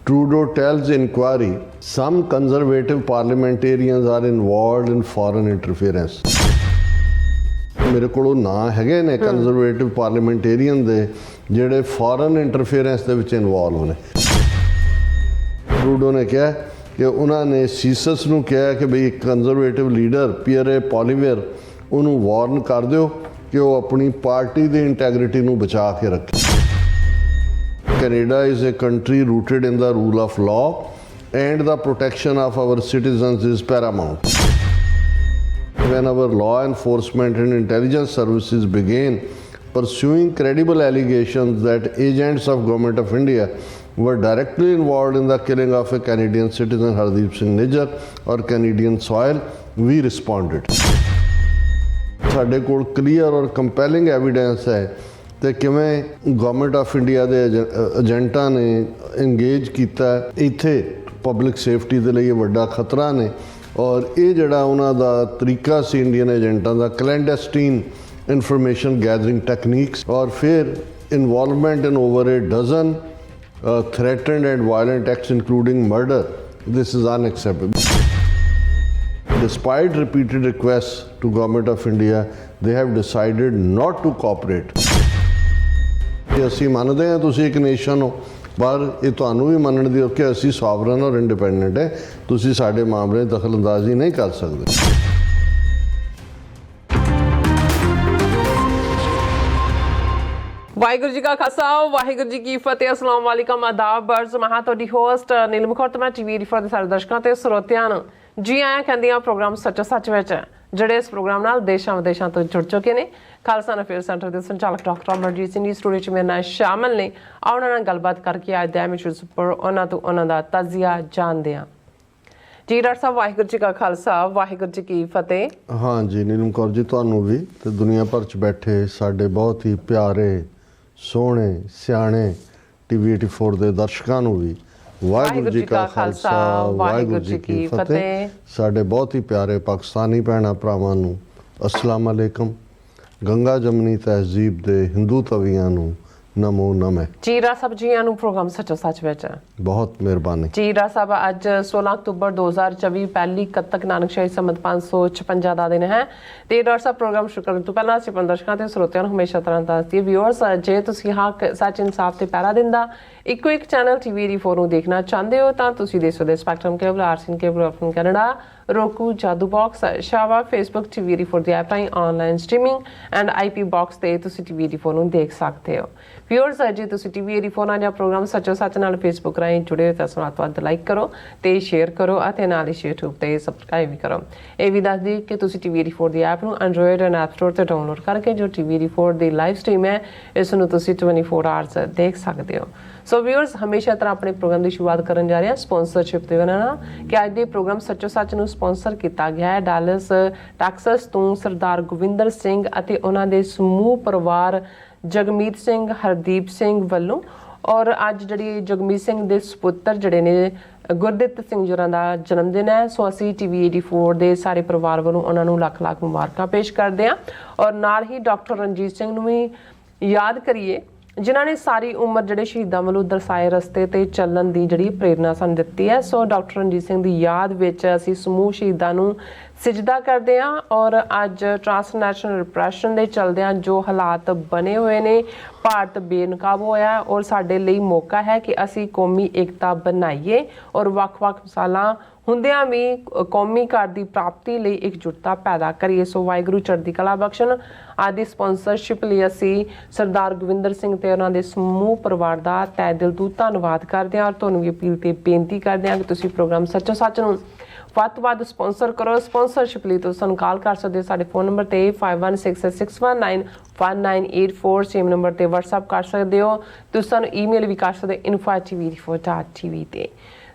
Trudeau tells inquiry some conservative parliamentarians are involved in foreign interference. ਮੇਰੇ ਕੋਲ ਨਾਂ ਹੈਗੇ ਨੇ ਕੰਜ਼ਰਵੇਟਿਵ ਪਾਰਲੀਮੈਂਟੇਰੀਅਨ ਦੇ ਜਿਹੜੇ ਫੋਰਨ ਇੰਟਰਫੇਰੈਂਸ ਦੇ ਵਿੱਚ ਇਨਵੋਲਵ ਨੇ। ਟਰੂਡੋ ਨੇ ਕਿਹਾ ਕਿ ਉਹਨਾਂ ਨੇ ਸੀਸਸ ਨੂੰ ਕਿਹਾ ਕਿ ਬਈ ਇੱਕ ਕੰਜ਼ਰਵੇਟਿਵ ਲੀਡਰ ਪੀਅਰੇ ਪੋਲੀਵੇਅਰ ਉਹਨੂੰ ਵਾਰਨ ਕਰ ਦਿਓ ਕਿ ਉਹ ਆਪਣੀ ਪਾਰਟੀ ਦੀ ਇੰਟੈਗ੍ਰਿਟੀ ਨੂੰ ਬਚਾ ਕੇ ਰੱਖੇ। Canada is a country rooted in the rule of law and the protection of our citizens is paramount. When our law enforcement and intelligence services began pursuing credible allegations that agents of Government of India were directly involved in the killing of a Canadian citizen Hardeep Singh Nijjar or Canadian soil, we responded. ਸਾਡੇ ਕੋਲ clear ਔਰ compelling evidence ਹੈ ਤੇ ਕਿਵੇਂ government of India ਦੇ ਏਜੰਟਾਂ ਨੇ engage ਕੀਤਾ ਇੱਥੇ ਪਬਲਿਕ ਸੇਫਟੀ ਦੇ ਲਈ ਇਹ ਵੱਡਾ ਖਤਰਾ ਨੇ। ਔਰ ਇਹ ਜਿਹੜਾ ਉਹਨਾਂ ਦਾ ਤਰੀਕਾ ਸੀ ਇੰਡੀਅਨ ਏਜੰਟਾਂ ਦਾ ਕਲੈਂਡੈਸਟੀਨ ਇਨਫੋਰਮੇਸ਼ਨ ਗੈਦਰਿੰਗ ਟੈਕਨੀਕਸ ਔਰ ਫਿਰ involvement in over a dozen threatened and violent acts including murder, this is unacceptable. Despite repeated requests to Government of India, they have decided not to cooperate. ਅਸੀਂ ਮੰਨਦੇ ਹਾਂ ਤੁਸੀਂ ਇੱਕ nation ਹੋ, ਪਰ ਇਹ ਤੁਹਾਨੂੰ ਵੀ ਮੰਨਣ ਦੀ ਕਿ ਅਸੀਂ ਸੋਵਰਨ ਔਰ ਇੰਡੀਪੈਂਡੈਂਟ ਹੈ, ਤੁਸੀਂ ਸਾਡੇ ਮਾਮਲੇ ਦਖਲਅੰਦਾਜ਼ੀ ਨਹੀਂ ਕਰ ਸਕਦੇ। ਵਾਹਿਗੁਰੂ ਜੀ ਕਾ ਖਾਲਸਾ ਵਾਹਿਗੁਰੂ ਜੀ ਕੀ ਫਤਿਹ। ਅਸਲਾਮ ਵਾਲੇਕਮ ਆਦਾਬ ਅਰਜ਼ ਮੈਂ ਤੁਹਾਡੀ ਹੋਸਟ ਨੀਲਮ ਕੌਰ ਤੇ ਮੈਂ ਟੀਵੀ ਰਿਫਰ ਦੇ ਸਾਰੇ ਦਰਸ਼ਕਾਂ ਤੇ ਸਰੋਤਿਆਂ ਨੂੰ ਜੀ ਆਇਆਂ ਕਹਿੰਦੀਆਂ ਪ੍ਰੋਗਰਾਮ ਸੱਚੋ ਸੱਚ ਵਿੱਚ ਜਿਹੜੇ ਇਸ ਪ੍ਰੋਗਰਾਮ ਨਾਲ ਦੇਸ਼ਾਂ ਵਿਦੇਸ਼ਾਂ ਤੋਂ ਜੁੜ ਚੁੱਕੇ ਨੇ। ਖਾਲਸਾ ਅਫੇਅਰ ਸੈਂਟਰ ਦੇ ਸੰਚਾਲਕ ਡਾਕਟਰ ਅਮਰਜੀਤ ਸਿੰਘ ਸਟੂਡੀਓ 'ਚ ਮੇਰੇ ਨਾਲ ਸ਼ਾਮਲ ਨੇ। ਉਹਨਾਂ ਨਾਲ ਗੱਲਬਾਤ ਕਰਕੇ ਅੱਜ ਦੇ ਐਮਿਸ਼ਰਸ ਉੱਪਰ ਉਹਨਾਂ ਤੋਂ ਉਹਨਾਂ ਦਾ ਤਾਜ਼ੀਆ ਜਾਣਦੇ ਹਾਂ। ਜੀ ਡਾਕਟਰ ਸਾਹਿਬ ਵਾਹਿਗੁਰੂ ਜੀ ਕਾ ਖਾਲਸਾ ਵਾਹਿਗੁਰੂ ਜੀ ਕੀ ਫਤਿਹ। ਹਾਂ ਜੀ ਨੀਲਮ ਕੌਰ ਜੀ, ਤੁਹਾਨੂੰ ਵੀ ਤੇ ਦੁਨੀਆ ਭਰ 'ਚ ਬੈਠੇ ਸਾਡੇ ਬਹੁਤ ਹੀ ਪਿਆਰੇ ਸੋਹਣੇ ਸਿਆਣੇ ਟੀਵੀ 84 ਦੇ ਦਰਸ਼ਕਾਂ ਨੂੰ ਵੀ ਵਾਹਿਗੁਰੂ ਜੀ ਕਾ ਖਾਲਸਾ ਵਾਹਿਗੁਰੂ ਜੀ ਕੀ ਫਤਿਹ। ਸਾਡੇ ਬਹੁਤ ਹੀ ਪਿਆਰੇ ਪਾਕਿਸਤਾਨੀ ਭੈਣਾਂ ਭਰਾਵਾਂ ਨੂੰ ਅਸਲਾਮ ਅਲੈਕਮ। ਗੰਗਾ ਜਮਨੀ ਤਹਿਜ਼ੀਬ ਦੇ ਹਿੰਦੂ ਤਵੀਆਂ ਨੂੰ ਨਮੋ ਨਮੇ। ਜੀਰਾ ਸਾਹਿਬ ਜੀਆਂ ਨੂੰ ਪ੍ਰੋਗਰਾਮ ਸੱਚੋ ਸੱਚ ਵਿੱਚ ਬਹੁਤ ਮਿਹਰਬਾਨੀ। ਜੀਰਾ ਸਾਹਿਬ ਅੱਜ 16 ਅਕਤੂਬਰ 2024 ਪਹਿਲੀ ਕੱਤਕ ਨਾਨਕਸ਼ਾਹੀ ਸੰਮਤ 556 ਦਾ ਦਿਨ ਹੈ ਤੇ ਡਾਕਟਰ ਸਾਹਿਬ ਪ੍ਰੋਗਰਾਮ ਸ਼ੁਰੂ ਕਰਨ ਤੋਂ ਪਹਿਲਾਂ ਅਸੀਂ ਆਪਣੇ ਦਰਸ਼ਕਾਂ ਤੇ ਸਰੋਤਿਆਂ ਨੂੰ ਹਮੇਸ਼ਾ ਤਰ੍ਹਾਂ ਦੱਸਦੀ ਵਿਊਅਰਸ, ਜੇ ਤੁਸੀਂ ਹੱਕ ਸੱਚ ਇਨਸਾਫ ਤੇ ਪਹਿਰਾ ਦਿੰਦਾ ਇੱਕੋ ਇੱਕ ਚੈਨਲ ਟੀਵੀ 84 ਨੂੰ ਦੇਖਣਾ ਚਾਹੁੰਦੇ ਹੋ ਤਾਂ ਤੁਸੀਂ ਦੇਖ ਸਕਦੇ ਸਪੈਕਟਰਮ ਕੇਬਲ, ਆਰਸੀਨ ਕੇਬਲ ਆਫਨ ਕੈਨੇਡਾ, roku, ਜਾਦੂ ਬਾਕਸ, ਸ਼ਾਵਾ, ਫੇਸਬੁੱਕ ਟੀਵੀ 84 ਦੀ ਐਪ ਰਾਹੀਂ online streaming and IP box ਤੇ ਤੁਸੀਂ ਟੀਵੀ 84 ਨੂੰ ਦੇਖ ਸਕਦੇ ਹੋ। ਵਿਊਅਰਸ, ਜੇ ਤੁਸੀਂ ਟੀਵੀ 84 ਨਾਲ ਜਾਂ ਪ੍ਰੋਗਰਾਮ ਸੱਚੋ ਸੱਚ ਨਾਲ ਫੇਸਬੁੱਕ ਰਾਹੀਂ ਜੁੜੇ ਹੋ ਤਾਂ ਵੱਧ ਲਾਈਕ ਕਰੋ ਤੇ ਸ਼ੇਅਰ ਕਰੋ ਅਤੇ ਨਾਲ ਹੀ YouTube ਤੇ ਸਬਸਕ੍ਰਾਈਬ ਵੀ ਕਰੋ। ਇਹ ਵੀ ਦੱਸ ਦਿਓ ਕਿ ਤੁਸੀਂ ਟੀਵੀ 84 ਦੀ ਐਪ ਨੂੰ ਐਂਡਰੋਇਡ ਐਂਡ ਐਪ ਸਟੋਰ ਤੇ ਡਾਊਨਲੋਡ ਕਰਕੇ ਜੋ ਟੀਵੀ 84 ਦੀ ਲਾਈਵ ਸਟ੍ਰੀਮ ਹੈ ਇਸ ਨੂੰ ਤੁਸੀਂ 24 ਆਵਰਸ ਦੇਖ ਸਕਦੇ ਹੋ। ਸੋ ਵਿਊਅਰਸ, ਹਮੇਸ਼ਾ ਤਰ੍ਹਾਂ ਆਪਣੇ ਪ੍ਰੋਗਰਾਮ ਦੀ ਸ਼ੁਰੂਆਤ ਕਰਨ ਜਾ ਰਹੇ ਹਾਂ ਸਪਾਂਸਰਸ਼ਿਪ ਦੇ ਨਾਲ ਕਿ ਅੱਜ ਦੇ ਪ੍ਰੋਗਰਾਮ ਸੱਚੋ ਸੱਚ ਨੂੰ ਸਪਾਂਸਰ ਕੀਤਾ ਗਿਆ ਹੈ ਡਾਲਸ ਟੈਕਸਸ ਤੋਂ ਸਰਦਾਰ ਗੋਵਿੰਦਰ ਸਿੰਘ ਅਤੇ ਉਹਨਾਂ ਦੇ ਸਮੂਹ ਪਰਿਵਾਰ ਜਗਮੀਤ ਸਿੰਘ, ਹਰਦੀਪ ਸਿੰਘ ਵੱਲੋਂ। ਔਰ ਅੱਜ ਜਿਹੜੀ ਜਗਮੀਤ ਸਿੰਘ ਦੇ ਸਪੁੱਤਰ ਜਿਹੜੇ ਨੇ ਗੁਰਦਿੱਤ ਸਿੰਘ ਜੋਰਾਂ ਦਾ ਜਨਮ ਦਿਨ ਹੈ। ਸੋ ਅਸੀਂ ਟੀਵੀ 84 ਦੇ ਸਾਰੇ ਪਰਿਵਾਰ ਵੱਲੋਂ ਉਹਨਾਂ ਨੂੰ ਲੱਖ ਲੱਖ ਮੁਬਾਰਕਾਂ ਪੇਸ਼ ਕਰਦੇ ਹਾਂ। ਔਰ ਨਾਲ ਹੀ ਡਾਕਟਰ ਰਣਜੀਤ ਸਿੰਘ ਨੂੰ ਵੀ ਯਾਦ ਕਰੀਏ ਜਿਨ੍ਹਾਂ ਨੇ ਸਾਰੀ ਉਮਰ ਜਿਹੜੇ ਸ਼ਹੀਦਾਂ ਵੱਲੋਂ ਦਰਸਾਏ ਰਸਤੇ ਤੇ ਚੱਲਣ ਦੀ ਜਿਹੜੀ ਪ੍ਰੇਰਨਾ ਸਾਨੂੰ ਦਿੱਤੀ ਹੈ। ਸੋ ਡਾਕਟਰ ਰਣਜੀਤ ਸਿੰਘ ਦੀ ਯਾਦ ਵਿੱਚ ਅਸੀਂ ਸਮੂਹ ਸ਼ਹੀਦਾਂ ਨੂੰ ਸਿਜਦਾ ਕਰਦੇ ਹਾਂ। ਔਰ ਅੱਜ ਟ੍ਰਾਂਸਨੈਸ਼ਨਲ ਰਿਪਰੈਸ਼ਨ ਦੇ ਚਲਦਿਆਂ ਜੋ ਹਾਲਾਤ ਬਣੇ ਹੋਏ ਨੇ, ਭਾਰਤ ਬੇਨਕਾਬ ਹੋਇਆ ਔਰ ਸਾਡੇ ਲਈ ਮੌਕਾ ਹੈ ਕਿ ਅਸੀਂ ਕੌਮੀ ਏਕਤਾ ਬਣਾਈਏ ਔਰ ਵੱਖ-ਵੱਖ ਮਿਸਾਲਾਂ ਹੁੰਦਿਆਂ ਵੀ ਕੌਮੀ ਘਰ ਦੀ ਪ੍ਰਾਪਤੀ ਲਈ ਇਕਜੁੱਟਤਾ ਪੈਦਾ ਕਰੀਏ। ਸੋ ਵਾਹਿਗੁਰੂ ਚੜ੍ਹਦੀ ਕਲਾ ਬਖਸ਼ਣ। ਆਦਿ ਸਪਾਂਸਰਸ਼ਿਪ ਲਈ ਅਸੀਂ ਸਰਦਾਰ ਗੋਵਿੰਦਰ ਸਿੰਘ ਤੇ ਉਹਨਾਂ ਦੇ ਸਮੂਹ ਪਰਿਵਾਰ ਦਾ ਤਹਿ ਦਿਲ ਤੋਂ ਧੰਨਵਾਦ ਕਰਦੇ ਹਾਂ ਔਰ ਤੁਹਾਨੂੰ ਵੀ ਅਪੀਲ ਤੇ ਬੇਨਤੀ ਕਰਦੇ ਹਾਂ ਕਿ ਤੁਸੀਂ ਪ੍ਰੋਗਰਾਮ ਸੱਚੋ ਸੱਚ ਨੂੰ ਵੱਧ ਤੋਂ ਵੱਧ ਸਪਾਂਸਰ ਕਰੋ। ਸਪਾਂਸਰਸ਼ਿਪ ਲਈ ਤੁਸੀਂ ਸਾਨੂੰ ਕਾਲ ਕਰ ਸਕਦੇ ਹੋ ਸਾਡੇ ਫੋਨ ਨੰਬਰ ਤੇ 516661911984। ਸੇਮ ਨੰਬਰ ਤੇ WhatsApp ਕਰ ਸਕਦੇ ਹੋ। ਤੁਸੀਂ ਸਾਨੂੰ ਈਮੇਲ ਵੀ ਕਰ ਸਕਦੇ info@tv84.tv ਤੇ।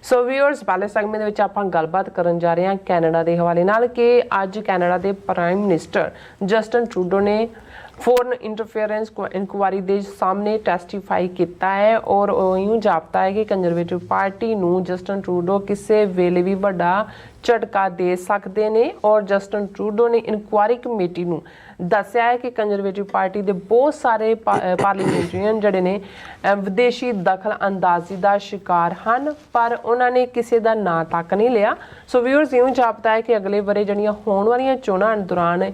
ਸੋ ਵਿਊਅਰਸ, ਪਹਿਲੇ ਸੈਗਮੈਂਟ ਦੇ ਵਿੱਚ ਆਪਾਂ ਗੱਲਬਾਤ ਕਰਨ ਜਾ ਰਹੇ ਹਾਂ ਕੈਨੇਡਾ ਦੇ ਹਵਾਲੇ ਨਾਲ ਕਿ ਅੱਜ ਕੈਨੇਡਾ ਦੇ ਪ੍ਰਾਈਮ ਮਿਨਿਸਟਰ ਜਸਟਨ ਟਰੂਡੋ ਨੇ ਫੋਰਨ ਇੰਟਰਫੇਅਰੈਂਸ ਇਨਕੁਆਰੀ ਦੇ ਸਾਹਮਣੇ ਟੈਸਟੀਫਾਈ ਕੀਤਾ ਹੈ ਔਰ ਇਉਂ ਜਾਪਦਾ ਹੈ ਕਿ ਕੰਜ਼ਰਵੇਟਿਵ ਪਾਰਟੀ ਨੂੰ ਜਸਟਿਨ ਟਰੂਡੋ ਕਿਸੇ ਵੇਲੇ ਵੀ ਵੱਡਾ ਝਟਕਾ ਦੇ ਸਕਦੇ ਨੇ ਔਰ ਜਸਟਿਨ ਟਰੂਡੋ ਨੇ ਇਨਕੁਆਰੀ ਕਮੇਟੀ ਨੂੰ ਦੱਸਿਆ ਹੈ ਕਿ ਕੰਜ਼ਰਵੇਟਿਵ ਪਾਰਟੀ ਦੇ ਬਹੁਤ ਸਾਰੇ ਪਾਰਲੀਮੈਂਟਰੀਅਨ ਜਿਹੜੇ ਨੇ ਵਿਦੇਸ਼ੀ ਦਖਲ ਅੰਦਾਜ਼ੀ ਦਾ ਸ਼ਿਕਾਰ ਹਨ ਪਰ ਉਹਨਾਂ ਨੇ ਕਿਸੇ ਦਾ ਨਾਂ ਤੱਕ ਨਹੀਂ ਲਿਆ। ਸੋ ਵਿਊਅਰਸ ਇਉਂ ਜਾਪਦਾ ਹੈ ਕਿ ਅਗਲੇ ਵਰੇ ਜਿਹੜੀਆਂ ਹੋਣ ਵਾਲੀਆਂ ਚੋਣਾਂ ਦੌਰਾਨ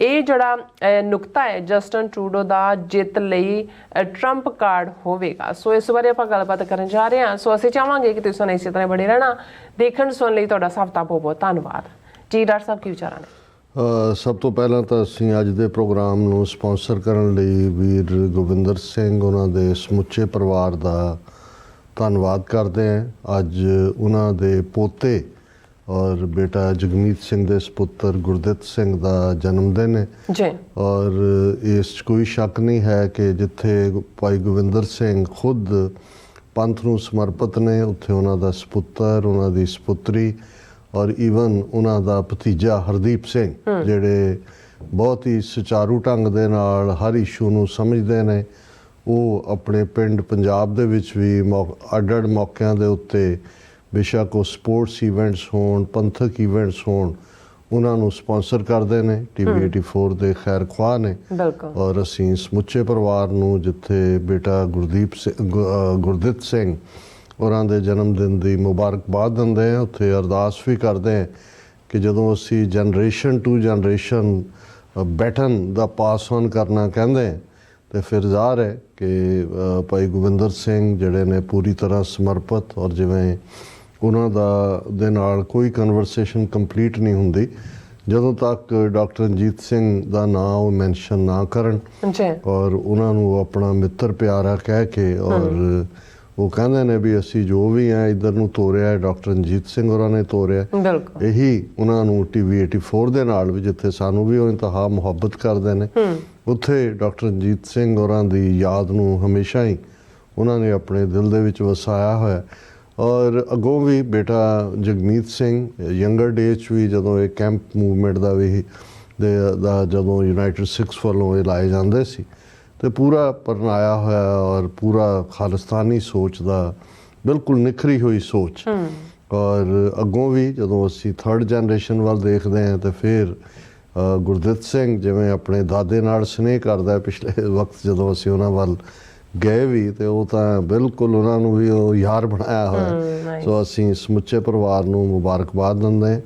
ਇਹ ਜਿਹੜਾ ਨੁਕਤਾ ਹੈ ਜਸਟਿਨ ਟਰੂਡੋ ਦਾ ਜਿੱਤ ਲਈ ਟਰੰਪ ਕਾਰਡ ਹੋਵੇਗਾ। ਸੋ ਇਸ ਬਾਰੇ ਆਪਾਂ ਗੱਲਬਾਤ ਕਰਨ ਜਾ ਰਹੇ ਹਾਂ। ਸੋ ਅਸੀਂ ਚਾਹਾਂਗੇ ਕਿ ਤੁਸੀਂ ਇਸੇ ਤਰ੍ਹਾਂ ਬਣੇ ਰਹਿਣਾ। ਦੇਖਣ ਸੁਣਨ ਲਈ ਤੁਹਾਡਾ ਸਭ ਦਾ ਬਹੁਤ ਬਹੁਤ ਧੰਨਵਾਦ ਜੀ। ਡਾਕਟਰ ਸਾਹਿਬ ਕੀ ਵਿਚਾਰਾਂ ਨੇ? ਸਭ ਤੋਂ ਪਹਿਲਾਂ ਤਾਂ ਅਸੀਂ ਅੱਜ ਦੇ ਪ੍ਰੋਗਰਾਮ ਨੂੰ ਸਪਾਂਸਰ ਕਰਨ ਲਈ ਵੀਰ ਗੋਬਿੰਦਰ ਸਿੰਘ ਉਹਨਾਂ ਦੇ ਸਮੁੱਚੇ ਪਰਿਵਾਰ ਦਾ ਧੰਨਵਾਦ ਕਰਦੇ ਹਾਂ। ਅੱਜ ਉਹਨਾਂ ਦੇ ਪੋਤੇ ਔਰ ਬੇਟਾ ਜਗਮੀਤ ਸਿੰਘ ਦੇ ਸਪੁੱਤਰ ਗੁਰਦਿੱਤ ਸਿੰਘ ਦਾ ਜਨਮ ਦਿਨ ਹੈ ਜੀ ਔਰ ਇਸ 'ਚ ਕੋਈ ਸ਼ੱਕ ਨਹੀਂ ਹੈ ਕਿ ਜਿੱਥੇ ਭਾਈ ਗੋਬਿੰਦਰ ਸਿੰਘ ਖੁਦ ਪੰਥ ਨੂੰ ਸਮਰਪਿਤ ਨੇ ਉੱਥੇ ਉਹਨਾਂ ਦਾ ਸਪੁੱਤਰ ਉਹਨਾਂ ਦੀ ਸਪੁੱਤਰੀ ਔਰ ਈਵਨ ਉਹਨਾਂ ਦਾ ਭਤੀਜਾ ਹਰਦੀਪ ਸਿੰਘ ਜਿਹੜੇ ਬਹੁਤ ਹੀ ਸੁਚਾਰੂ ਢੰਗ ਦੇ ਨਾਲ ਹਰ ਇਸ਼ੂ ਨੂੰ ਸਮਝਦੇ ਨੇ। ਉਹ ਆਪਣੇ ਪਿੰਡ ਪੰਜਾਬ ਦੇ ਵਿੱਚ ਵੀ ਅੱਡ-ਅੱਡ ਮੌਕਿਆਂ ਦੇ ਉੱਤੇ ਬੇਸ਼ੱਕ ਉਹ ਸਪੋਰਟਸ ਈਵੈਂਟਸ ਹੋਣ ਪੰਥਕ ਈਵੈਂਟਸ ਹੋਣ ਉਹਨਾਂ ਨੂੰ ਸਪਾਂਸਰ ਕਰਦੇ ਨੇ। TV 84 ਦੇ ਖੈਰ ਖੁਆਹ ਨੇ ਔਰ ਅਸੀਂ ਸਮੁੱਚੇ ਪਰਿਵਾਰ ਨੂੰ ਜਿੱਥੇ ਬੇਟਾ ਗੁਰਦਿੱਤ ਸਿੰਘ ਉਹਨਾਂ ਦੇ ਜਨਮ ਦਿਨ ਦੀ ਮੁਬਾਰਕਬਾਦ ਦਿੰਦੇ ਹਾਂ ਉੱਥੇ ਅਰਦਾਸ ਵੀ ਕਰਦੇ ਹਾਂ ਕਿ ਜਦੋਂ ਅਸੀਂ ਜਨਰੇਸ਼ਨ ਟੂ ਜਨਰੇਸ਼ਨ ਬੈਟਨ ਦਾ ਪਾਸ ਔਨ ਕਰਨਾ ਕਹਿੰਦੇ ਤੇ ਫਿਰ ਜ਼ਾਹਰ ਹੈ ਕਿ ਭਾਈ ਗੋਬਿੰਦਰ ਸਿੰਘ ਜਿਹੜੇ ਨੇ ਪੂਰੀ ਤਰ੍ਹਾਂ ਸਮਰਪਿਤ ਔਰ ਜਿਵੇਂ ਉਹਨਾਂ ਦੇ ਨਾਲ ਕੋਈ ਕਨਵਰਸੇਸ਼ਨ ਕੰਪਲੀਟ ਨਹੀਂ ਹੁੰਦੀ ਜਦੋਂ ਤੱਕ ਡਾਕਟਰ ਰਣਜੀਤ ਸਿੰਘ ਦਾ ਨਾਂ ਉਹ ਮੈਂਸ਼ਨ ਨਾ ਕਰਨ ਔਰ ਉਹਨਾਂ ਨੂੰ ਆਪਣਾ ਮਿੱਤਰ ਪਿਆਰਾ ਕਹਿ ਕੇ ਔਰ ਉਹ ਕਹਿੰਦੇ ਨੇ ਵੀ ਅਸੀਂ ਜੋ ਵੀ ਆ ਇੱਧਰ ਨੂੰ ਤੋਰਿਆ ਡਾਕਟਰ ਰਣਜੀਤ ਸਿੰਘ ਹੋਰਾਂ ਨੇ ਤੋਰਿਆ। ਇਹੀ ਉਹਨਾਂ ਨੂੰ TV 84 ਦੇ ਨਾਲ ਵੀ ਜਿੱਥੇ ਸਾਨੂੰ ਵੀ ਉਹ ਇੰਤਹਾ ਮੁਹੱਬਤ ਕਰਦੇ ਨੇ ਉੱਥੇ ਡਾਕਟਰ ਰਣਜੀਤ ਸਿੰਘ ਹੋਰਾਂ ਦੀ ਯਾਦ ਨੂੰ ਹਮੇਸ਼ਾ ਹੀ ਉਹਨਾਂ ਨੇ ਆਪਣੇ ਦਿਲ ਦੇ ਵਿੱਚ ਵਸਾਇਆ ਹੋਇਆ। ਔਰ ਅੱਗੋਂ ਵੀ ਬੇਟਾ ਜਗਮੀਤ ਸਿੰਘ ਯੰਗਰ ਡੇ 'ਚ ਵੀ ਜਦੋਂ ਇਹ ਕੈਂਪ ਮੂਵਮੈਂਟ ਦਾ ਵੀ ਦਾ ਜਦੋਂ ਯੂਨਾਈਟਿਡ ਸਿੱਖਸ ਵੱਲੋਂ ਇਹ ਲਾਏ ਜਾਂਦੇ ਸੀ ਤੇ ਪੂਰਾ ਪਰਨਾਇਆ ਹੋਇਆ ਔਰ ਪੂਰਾ ਖਾਲਿਸਤਾਨੀ ਸੋਚ ਦਾ ਬਿਲਕੁਲ ਨਿਖਰੀ ਹੋਈ ਸੋਚ। ਔਰ ਅੱਗੋਂ ਵੀ ਜਦੋਂ ਅਸੀਂ 3rd ਜਨਰੇਸ਼ਨ ਵੱਲ ਦੇਖਦੇ ਹਾਂ ਤਾਂ ਫਿਰ ਗੁਰਦਿੱਤ ਸਿੰਘ ਜਿਵੇਂ ਆਪਣੇ ਦਾਦੇ ਨਾਲ ਸਨੇਹ ਕਰਦਾ ਪਿਛਲੇ ਵਕਤ ਜਦੋਂ ਅਸੀਂ ਉਹਨਾਂ ਵੱਲ ਗਏ ਵੀ ਤੇ ਉਹ ਤਾਂ ਬਿਲਕੁਲ ਉਹਨਾਂ ਨੂੰ ਵੀ ਉਹ ਯਾਰ ਬਣਾਇਆ ਹੋਇਆ। ਸੋ ਅਸੀਂ ਸਮੁੱਚੇ ਪਰਿਵਾਰ ਨੂੰ ਮੁਬਾਰਕਬਾਦ ਦਿੰਦੇ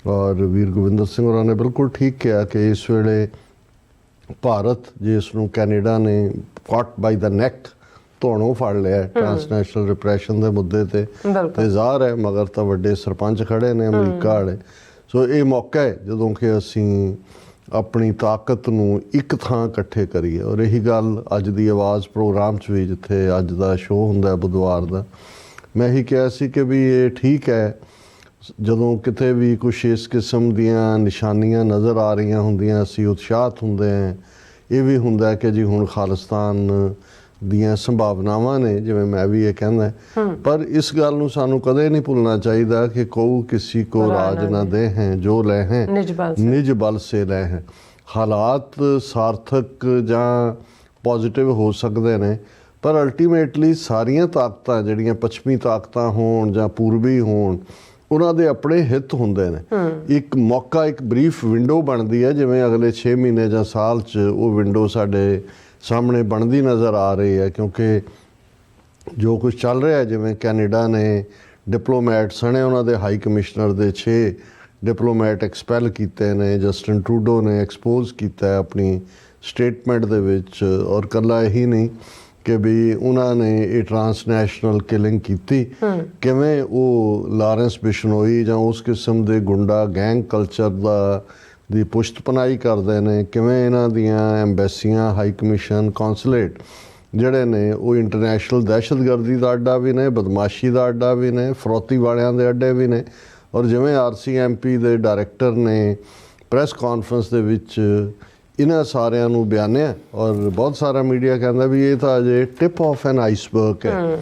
ਔਰ ਵੀਰ ਗੋਬਿੰਦਰ ਸਿੰਘ ਹੋਰਾਂ ਨੇ ਬਿਲਕੁਲ ਠੀਕ ਕਿਹਾ ਕਿ ਇਸ ਵੇਲੇ ਭਾਰਤ ਜਿਸ ਨੂੰ ਕੈਨੇਡਾ ਨੇ ਕਾਟ ਬਾਈ ਦਾ ਨੈਕ ਧੋਣੋਂ ਫੜ ਲਿਆ ਟ੍ਰਾਂਸਨੈਸ਼ਨਲ ਰਿਪਰੈਸ਼ਨ ਦੇ ਮੁੱਦੇ ਤੇ ਜ਼ਾਹਰ ਹੈ ਮਗਰ ਤਾਂ ਵੱਡੇ ਸਰਪੰਚ ਖੜੇ ਨੇ ਅਮਰੀਕਾ ਵਾਲੇ। ਸੋ ਇਹ ਮੌਕਾ ਹੈ ਜਦੋਂ ਕਿ ਅਸੀਂ ਆਪਣੀ ਤਾਕਤ ਨੂੰ ਇੱਕ ਥਾਂ ਇਕੱਠੇ ਕਰੀਏ ਔਰ ਇਹੀ ਗੱਲ ਅੱਜ ਦੀ ਆਵਾਜ਼ ਪ੍ਰੋਗਰਾਮ 'ਚ ਵੀ ਜਿੱਥੇ ਅੱਜ ਦਾ ਸ਼ੋਅ ਹੁੰਦਾ ਬੁੱਧਵਾਰ ਦਾ ਮੈਂ ਇਹੀ ਕਿਹਾ ਸੀ ਕਿ ਵੀ ਇਹ ਠੀਕ ਹੈ ਜਦੋਂ ਕਿਤੇ ਵੀ ਕੁਛ ਇਸ ਕਿਸਮ ਦੀਆਂ ਨਿਸ਼ਾਨੀਆਂ ਨਜ਼ਰ ਆ ਰਹੀਆਂ ਹੁੰਦੀਆਂ ਅਸੀਂ ਉਤਸ਼ਾਹਤ ਹੁੰਦੇ ਹਾਂ। ਇਹ ਵੀ ਹੁੰਦਾ ਕਿ ਜੀ ਹੁਣ ਖਾਲਿਸਤਾਨ ਦੀਆਂ ਸੰਭਾਵਨਾਵਾਂ ਨੇ ਜਿਵੇਂ ਮੈਂ ਵੀ ਇਹ ਕਹਿੰਦਾ ਪਰ ਇਸ ਗੱਲ ਨੂੰ ਸਾਨੂੰ ਕਦੇ ਨਹੀਂ ਭੁੱਲਣਾ ਚਾਹੀਦਾ ਕਿ ਕਉ ਕਿਸੇ ਕੋ ਰਾਜ ਨਾ ਦੇ ਹੈ ਜੋ ਲੈ ਹੈ ਨਿਜ ਬਲ ਸੇ ਲੈ ਹੈ। ਹਾਲਾਤ ਸਾਰਥਕ ਜਾਂ ਪੋਜ਼ਿਟਿਵ ਹੋ ਸਕਦੇ ਨੇ ਪਰ ਅਲਟੀਮੇਟਲੀ ਸਾਰੀਆਂ ਤਾਕਤਾਂ ਜਿਹੜੀਆਂ ਪੱਛਮੀ ਤਾਕਤਾਂ ਹੋਣ ਜਾਂ ਪੂਰਬੀ ਹੋਣ ਉਹਨਾਂ ਦੇ ਆਪਣੇ ਹਿੱਤ ਹੁੰਦੇ ਨੇ। ਇੱਕ ਮੌਕਾ ਇੱਕ ਬਰੀਫ ਵਿੰਡੋ ਬਣਦੀ ਹੈ ਜਿਵੇਂ ਅਗਲੇ 6 ਮਹੀਨੇ ਜਾਂ ਸਾਲ 'ਚ ਉਹ ਵਿੰਡੋ ਸਾਡੇ ਸਾਹਮਣੇ ਬਣਦੀ ਨਜ਼ਰ ਆ ਰਹੀ ਹੈ ਕਿਉਂਕਿ ਜੋ ਕੁਝ ਚੱਲ ਰਿਹਾ ਜਿਵੇਂ ਕੈਨੇਡਾ ਨੇ ਡਿਪਲੋਮੈਟ ਸਣੇ ਉਹਨਾਂ ਦੇ ਹਾਈ ਕਮਿਸ਼ਨਰ ਦੇ 6 ਡਿਪਲੋਮੈਟ ਐਕਸਪੈਲ ਕੀਤੇ ਨੇ। ਜਸਟਿਨ ਟਰੂਡੋ ਨੇ ਐਕਸਪੋਜ਼ ਕੀਤਾ ਆਪਣੀ ਸਟੇਟਮੈਂਟ ਦੇ ਵਿੱਚ ਔਰ ਇਕੱਲਾ ਇਹੀ ਨਹੀਂ ਕਿ ਵੀ ਉਹਨਾਂ ਨੇ ਇਹ ਟ੍ਰਾਂਸਨੈਸ਼ਨਲ ਕਿਲਿੰਗ ਕੀਤੀ ਕਿਵੇਂ ਉਹ ਲਾਰੈਂਸ ਬਿਸ਼ਨੋਈ ਜਾਂ ਉਸ ਕਿਸਮ ਦੇ ਗੁੰਡਾ ਗੈਂਗ ਕਲਚਰ ਦੀ ਪੁਸ਼ਤਪਨਾਹੀ ਕਰਦੇ ਨੇ ਕਿਵੇਂ ਇਹਨਾਂ ਦੀਆਂ ਐਮਬੈਸੀਆਂ ਹਾਈ ਕਮਿਸ਼ਨ ਕੌਂਸੂਲੇਟ ਜਿਹੜੇ ਨੇ ਉਹ ਇੰਟਰਨੈਸ਼ਨਲ ਦਹਿਸ਼ਤਗਰਦੀ ਦਾ ਅੱਡਾ ਵੀ ਨੇ ਬਦਮਾਸ਼ੀ ਦਾ ਅੱਡਾ ਵੀ ਨੇ ਫਰੋਤੀ ਵਾਲਿਆਂ ਦੇ ਅੱਡੇ ਵੀ ਨੇ। ਔਰ ਜਿਵੇਂ RCMP ਦੇ ਡਾਇਰੈਕਟਰ ਨੇ ਪ੍ਰੈਸ ਕਾਨਫਰੰਸ ਦੇ ਵਿੱਚ ਇਹਨਾਂ ਸਾਰਿਆਂ ਨੂੰ ਬਿਆਨਿਆ ਔਰ ਬਹੁਤ ਸਾਰਾ ਮੀਡੀਆ ਕਹਿੰਦਾ ਵੀ ਇਹ ਤਾਂ ਅਜੇ ਟਿਪ ਆਫ ਐਨ ਆਈਸਬਰਗ ਹੈ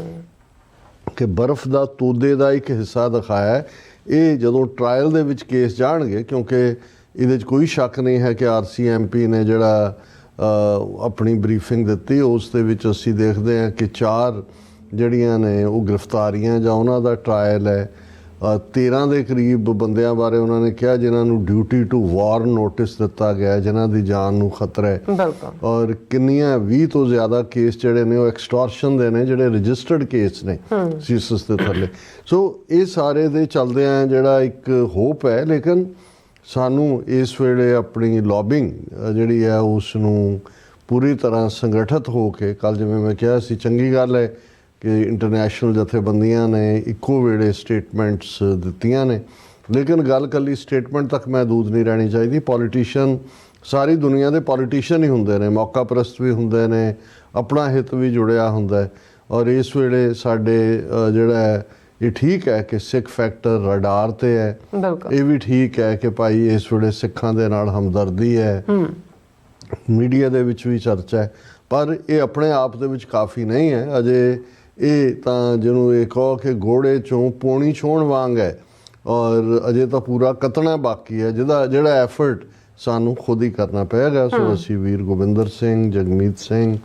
ਕਿ ਬਰਫ਼ ਦਾ ਤੋਦੇ ਦਾ ਇੱਕ ਹਿੱਸਾ ਦਿਖਾਇਆ। ਇਹ ਜਦੋਂ ਟਰਾਇਲ ਦੇ ਵਿੱਚ ਕੇਸ ਜਾਣਗੇ ਕਿਉਂਕਿ ਇਹਦੇ 'ਚ ਕੋਈ ਸ਼ੱਕ ਨਹੀਂ ਹੈ ਕਿ RCMP ਨੇ ਜਿਹੜਾ ਆਪਣੀ ਬਰੀਫਿੰਗ ਦਿੱਤੀ। ਉਸ ਦੇ ਵਿੱਚ ਅਸੀਂ ਦੇਖਦੇ ਹਾਂ ਕਿ 4 ਜਿਹੜੀਆਂ ਨੇ ਉਹ ਗ੍ਰਿਫਤਾਰੀਆਂ ਜਾਂ ਉਹਨਾਂ ਦਾ ਟਰਾਇਲ ਹੈ। 13 ਦੇ ਕਰੀਬ ਬੰਦਿਆਂ ਬਾਰੇ ਉਹਨਾਂ ਨੇ ਕਿਹਾ ਜਿਨ੍ਹਾਂ ਨੂੰ ਡਿਊਟੀ ਟੂ ਵਾਰ ਨੋਟਿਸ ਦਿੱਤਾ ਗਿਆ, ਜਿਨ੍ਹਾਂ ਦੀ ਜਾਨ ਨੂੰ ਖਤਰਾ ਹੈ। ਔਰ ਕਿੰਨੀਆਂ 20 ਤੋਂ ਜ਼ਿਆਦਾ ਕੇਸ ਜਿਹੜੇ ਨੇ ਉਹ ਐਕਸਟੋਰਸ਼ਨ ਦੇ ਨੇ, ਜਿਹੜੇ ਰਜਿਸਟਰਡ ਕੇਸ ਨੇ ਸੀਸਸ ਦੇ ਥੱਲੇ। ਸੋ ਇਹ ਸਾਰੇ ਦੇ ਚੱਲਦਿਆਂ ਜਿਹੜਾ ਇੱਕ ਹੋਪ ਹੈ, ਲੇਕਿਨ ਸਾਨੂੰ ਇਸ ਵੇਲੇ ਆਪਣੀ ਲੌਬਿੰਗ ਜਿਹੜੀ ਹੈ ਉਸ ਨੂੰ ਪੂਰੀ ਤਰ੍ਹਾਂ ਸੰਗਠਿਤ ਹੋ ਕੇ, ਕੱਲ੍ਹ ਜਿਵੇਂ ਮੈਂ ਕਿਹਾ ਸੀ, ਚੰਗੀ ਗੱਲ ਹੈ ਕਿ ਇੰਟਰਨੈਸ਼ਨਲ ਜਥੇਬੰਦੀਆਂ ਨੇ ਇੱਕੋ ਵੇਲੇ ਸਟੇਟਮੈਂਟਸ ਦਿੱਤੀਆਂ ਨੇ, ਲੇਕਿਨ ਗੱਲ ਇਕੱਲੀ ਸਟੇਟਮੈਂਟ ਤੱਕ ਮਹਿਦੂਦ ਨਹੀਂ ਰਹਿਣੀ ਚਾਹੀਦੀ। ਪੋਲੀਟੀਸ਼ੀਅਨ ਸਾਰੀ ਦੁਨੀਆ ਦੇ ਪੋਲੀਟੀਸ਼ੀਅਨ ਹੀ ਹੁੰਦੇ ਨੇ, ਮੌਕਾ ਪ੍ਰਸਤ ਵੀ ਹੁੰਦੇ ਨੇ, ਆਪਣਾ ਹਿੱਤ ਵੀ ਜੁੜਿਆ ਹੁੰਦਾ ਹੈ। ਔਰ ਇਸ ਵੇਲੇ ਸਾਡੇ ਜਿਹੜਾ ਹੈ ਇਹ ਠੀਕ ਹੈ ਕਿ ਸਿੱਖ ਫੈਕਟਰ ਰਡਾਰ 'ਤੇ ਹੈ। ਇਹ ਵੀ ਠੀਕ ਹੈ ਕਿ ਭਾਈ ਇਸ ਵੇਲੇ ਸਿੱਖਾਂ ਦੇ ਨਾਲ ਹਮਦਰਦੀ ਹੈ, ਮੀਡੀਆ ਦੇ ਵਿੱਚ ਵੀ ਚਰਚਾ ਹੈ, ਪਰ ਇਹ ਆਪਣੇ ਆਪ ਦੇ ਵਿੱਚ ਕਾਫੀ ਨਹੀਂ ਹੈ। ਅਜੇ ਇਹ ਤਾਂ ਜਿਹਨੂੰ ਇਹ ਕਹੋ ਕਿ ਘੋੜੇ 'ਚੋਂ ਪੌਣੀ ਛੋਹਣ ਵਾਂਗ ਹੈ, ਔਰ ਅਜੇ ਤਾਂ ਪੂਰਾ ਕੱਤਣਾ ਬਾਕੀ ਹੈ, ਜਿਹੜਾ ਐਫਰਟ ਸਾਨੂੰ ਖੁਦ ਹੀ ਕਰਨਾ ਪਏਗਾ। ਸੋ ਅਸੀਂ ਵੀਰ ਗੋਬਿੰਦਰ ਸਿੰਘ, ਜਗਮੀਤ ਸਿੰਘ,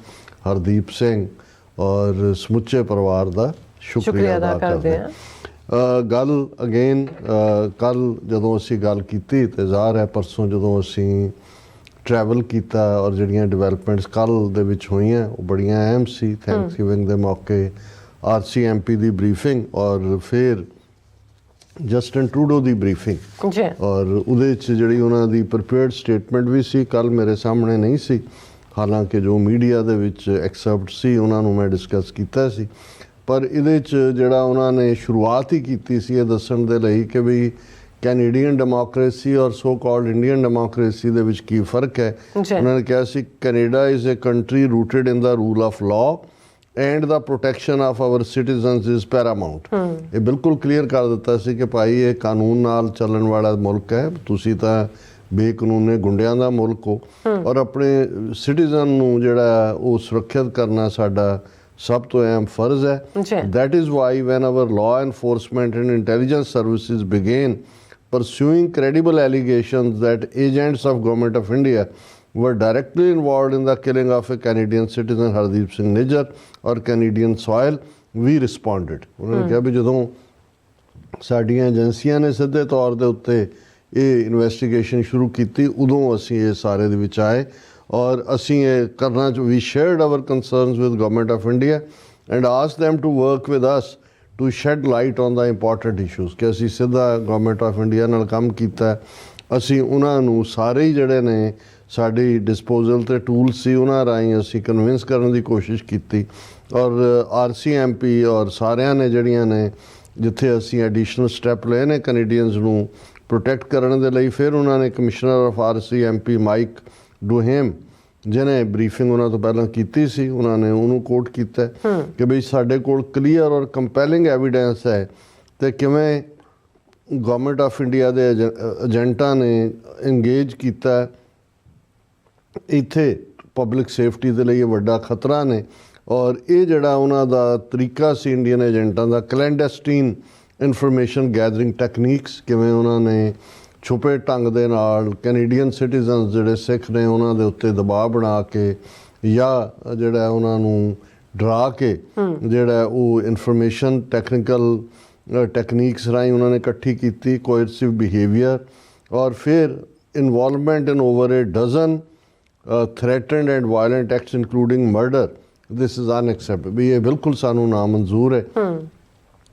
ਹਰਦੀਪ ਸਿੰਘ ਔਰ ਸਮੁੱਚੇ ਪਰਿਵਾਰ ਦਾ ਸ਼ੁਕਰੀਆ ਅਦਾ ਕਰਦੇ ਹਾਂ। ਗੱਲ ਅਗੇਨ ਕੱਲ੍ਹ ਜਦੋਂ ਅਸੀਂ ਗੱਲ ਕੀਤੀ ਤੇ ਜ਼ਾਹਰ ਹੈ ਪਰਸੋਂ ਜਦੋਂ ਅਸੀਂ ਟਰੈਵਲ ਕੀਤਾ ਔਰ ਜਿਹੜੀਆਂ ਡਿਵੈਲਪਮੈਂਟਸ ਕੱਲ੍ਹ ਦੇ ਵਿੱਚ ਹੋਈਆਂ ਉਹ ਬੜੀਆਂ ਅਹਿਮ ਸੀ। ਥੈਂਕਸਗਿਵਿੰਗ ਦੇ ਮੌਕੇ RCMP ਦੀ ਬਰੀਫਿੰਗ ਔਰ ਫਿਰ ਜਸਟਿਨ ਟਰੂਡੋ ਦੀ ਬਰੀਫਿੰਗ, ਔਰ ਉਹਦੇ 'ਚ ਜਿਹੜੀ ਉਹਨਾਂ ਦੀ ਪ੍ਰੀਪੇਅਰਡ ਸਟੇਟਮੈਂਟ ਵੀ ਸੀ, ਕੱਲ੍ਹ ਮੇਰੇ ਸਾਹਮਣੇ ਨਹੀਂ ਸੀ, ਹਾਲਾਂਕਿ ਜੋ ਮੀਡੀਆ ਦੇ ਵਿੱਚ ਐਕਸੈਪਟ ਸੀ ਉਹਨਾਂ ਨੂੰ ਮੈਂ ਡਿਸਕਸ ਕੀਤਾ ਸੀ। ਪਰ ਇਹਦੇ 'ਚ ਜਿਹੜਾ ਉਹਨਾਂ ਨੇ ਸ਼ੁਰੂਆਤ ਹੀ ਕੀਤੀ ਸੀ ਇਹ ਦੱਸਣ ਦੇ ਲਈ ਕਿ ਵੀ ਕੈਨੇਡੀਅਨ ਡੈਮੋਕ੍ਰੇਸੀ ਔਰ ਸੋ ਕਾਲਡ ਇੰਡੀਅਨ ਡੈਮੋਕ੍ਰੇਸੀ ਦੇ ਵਿੱਚ ਕੀ ਫਰਕ ਹੈ। ਉਹਨਾਂ ਨੇ ਕਿਹਾ ਸੀ Canada is a country rooted in the rule of law and the protection of our citizens is paramount. ਇਹ ਬਿਲਕੁਲ ਕਲੀਅਰ ਕਰ ਦਿੱਤਾ ਸੀ ਕਿ ਭਾਈ ਇਹ ਕਾਨੂੰਨ ਨਾਲ ਚੱਲਣ ਵਾਲਾ ਮੁਲਕ ਹੈ, ਤੁਸੀਂ ਤਾਂ ਬੇਕਾਨੂੰਨੇ ਗੁੰਡਿਆਂ ਦਾ ਮੁਲਕ ਹੋ, ਔਰ ਆਪਣੇ ਸਿਟੀਜ਼ਨ ਨੂੰ ਜਿਹੜਾ ਉਹ ਸੁਰੱਖਿਅਤ ਕਰਨਾ ਸਾਡਾ ਸਭ ਤੋਂ ਅਹਿਮ ਫਰਜ਼ ਹੈ। That is why when our law enforcement and intelligence services began pursuing credible allegations that agents of Government of India were directly involved in the killing of a Canadian citizen Hardeep Singh Nijjar or Canadian soil, we responded। ਉਹਨਾਂ ਨੇ ਕਿਹਾ ਵੀ ਜਦੋਂ ਸਾਡੀਆਂ ਏਜੰਸੀਆਂ ਨੇ ਸਿੱਧੇ ਤੌਰ ਦੇ ਉੱਤੇ ਇਹ ਇਨਵੈਸਟੀਗੇਸ਼ਨ ਸ਼ੁਰੂ ਕੀਤੀ ਉਦੋਂ ਅਸੀਂ ਇਹ ਸਾਰੇ ਦੇ ਵਿੱਚ ਆਏ ਔਰ ਅਸੀਂ ਇਹ ਕਰਨਾ ਵੀ shared our concerns with Government of India and asked them to work with us to shed light on the important issues। ਕਿ ਅਸੀਂ ਸਿੱਧਾ ਗਵਰਨਮੈਂਟ ਆਫ ਇੰਡੀਆ ਨਾਲ ਕੰਮ ਕੀਤਾ, ਅਸੀਂ ਉਹਨਾਂ ਨੂੰ ਸਾਰੇ ਹੀ ਜਿਹੜੇ ਨੇ ਸਾਡੀ ਡਿਸਪੋਜ਼ਲ 'ਤੇ ਟੂਲਸ ਸੀ ਉਹਨਾਂ ਰਾਹੀਂ ਅਸੀਂ ਕਨਵਿੰਸ ਕਰਨ ਦੀ ਕੋਸ਼ਿਸ਼ ਕੀਤੀ। ਔਰ RCMP ਔਰ ਸਾਰਿਆਂ ਨੇ ਜਿਹੜੀਆਂ ਨੇ ਜਿੱਥੇ ਅਸੀਂ ਐਡੀਸ਼ਨਲ ਸਟੈਪ ਲਏ ਨੇ ਕੈਨੇਡੀਅਨਸ ਨੂੰ ਪ੍ਰੋਟੈਕਟ ਕਰਨ ਦੇ ਲਈ, ਫਿਰ ਉਹਨਾਂ ਨੇ ਕਮਿਸ਼ਨਰ ਆਫ RCMP ਮਾਈਕ ਡੂਹੇਮ ਜਿਹਨੇ ਬਰੀਫਿੰਗ ਉਹਨਾਂ ਤੋਂ ਪਹਿਲਾਂ ਕੀਤੀ ਸੀ, ਉਹਨਾਂ ਨੇ ਉਹਨੂੰ ਕੋਟ ਕੀਤਾ ਕਿ ਬਈ ਸਾਡੇ ਕੋਲ ਕਲੀਅਰ ਔਰ ਕੰਪੈਲਿੰਗ ਐਵੀਡੈਂਸ ਹੈ ਤੇ ਕਿਵੇਂ ਗਵਰਨਮੈਂਟ ਆਫ ਇੰਡੀਆ ਦੇ ਏਜੰਟਾਂ ਨੇ ਇੰਗੇਜ ਕੀਤਾ ਇੱਥੇ ਪਬਲਿਕ ਸੇਫਟੀ ਦੇ ਲਈ ਇਹ ਵੱਡਾ ਖਤਰਾ ਨੇ। ਔਰ ਇਹ ਜਿਹੜਾ ਉਹਨਾਂ ਦਾ ਤਰੀਕਾ ਸੀ ਇੰਡੀਅਨ ਏਜੰਟਾਂ ਦਾ, ਕਲੈਂਡੈਸਟੀਨ ਇਨਫੋਰਮੇਸ਼ਨ ਗੈਦਰਿੰਗ ਟੈਕਨੀਕਸ, ਕਿਵੇਂ ਉਹਨਾਂ ਨੇ ਛੁਪੇ ਢੰਗ ਦੇ ਨਾਲ ਕੈਨੇਡੀਅਨ ਸਿਟੀਜ਼ਨਸ ਜਿਹੜੇ ਸਿੱਖ ਨੇ ਉਹਨਾਂ ਦੇ ਉੱਤੇ ਦਬਾਅ ਬਣਾ ਕੇ ਜਾਂ ਜਿਹੜਾ ਉਹਨਾਂ ਨੂੰ ਡਰਾ ਕੇ ਜਿਹੜਾ ਉਹ ਇਨਫੋਰਮੇਸ਼ਨ ਟੈਕਨੀਕਲ ਟੈਕਨੀਕਸ ਰਾਹੀਂ ਉਹਨਾਂ ਨੇ ਇਕੱਠੀ ਕੀਤੀ, ਕੋਇਰਸਿਵ ਬਿਹੇਵੀਅਰ, ਔਰ ਫਿਰ involvement in over a dozen threatened and violent acts including murder. This is unacceptable. ਵੀ ਇਹ ਬਿਲਕੁਲ ਸਾਨੂੰ ਨਾਮਨਜ਼ੂਰ ਹੈ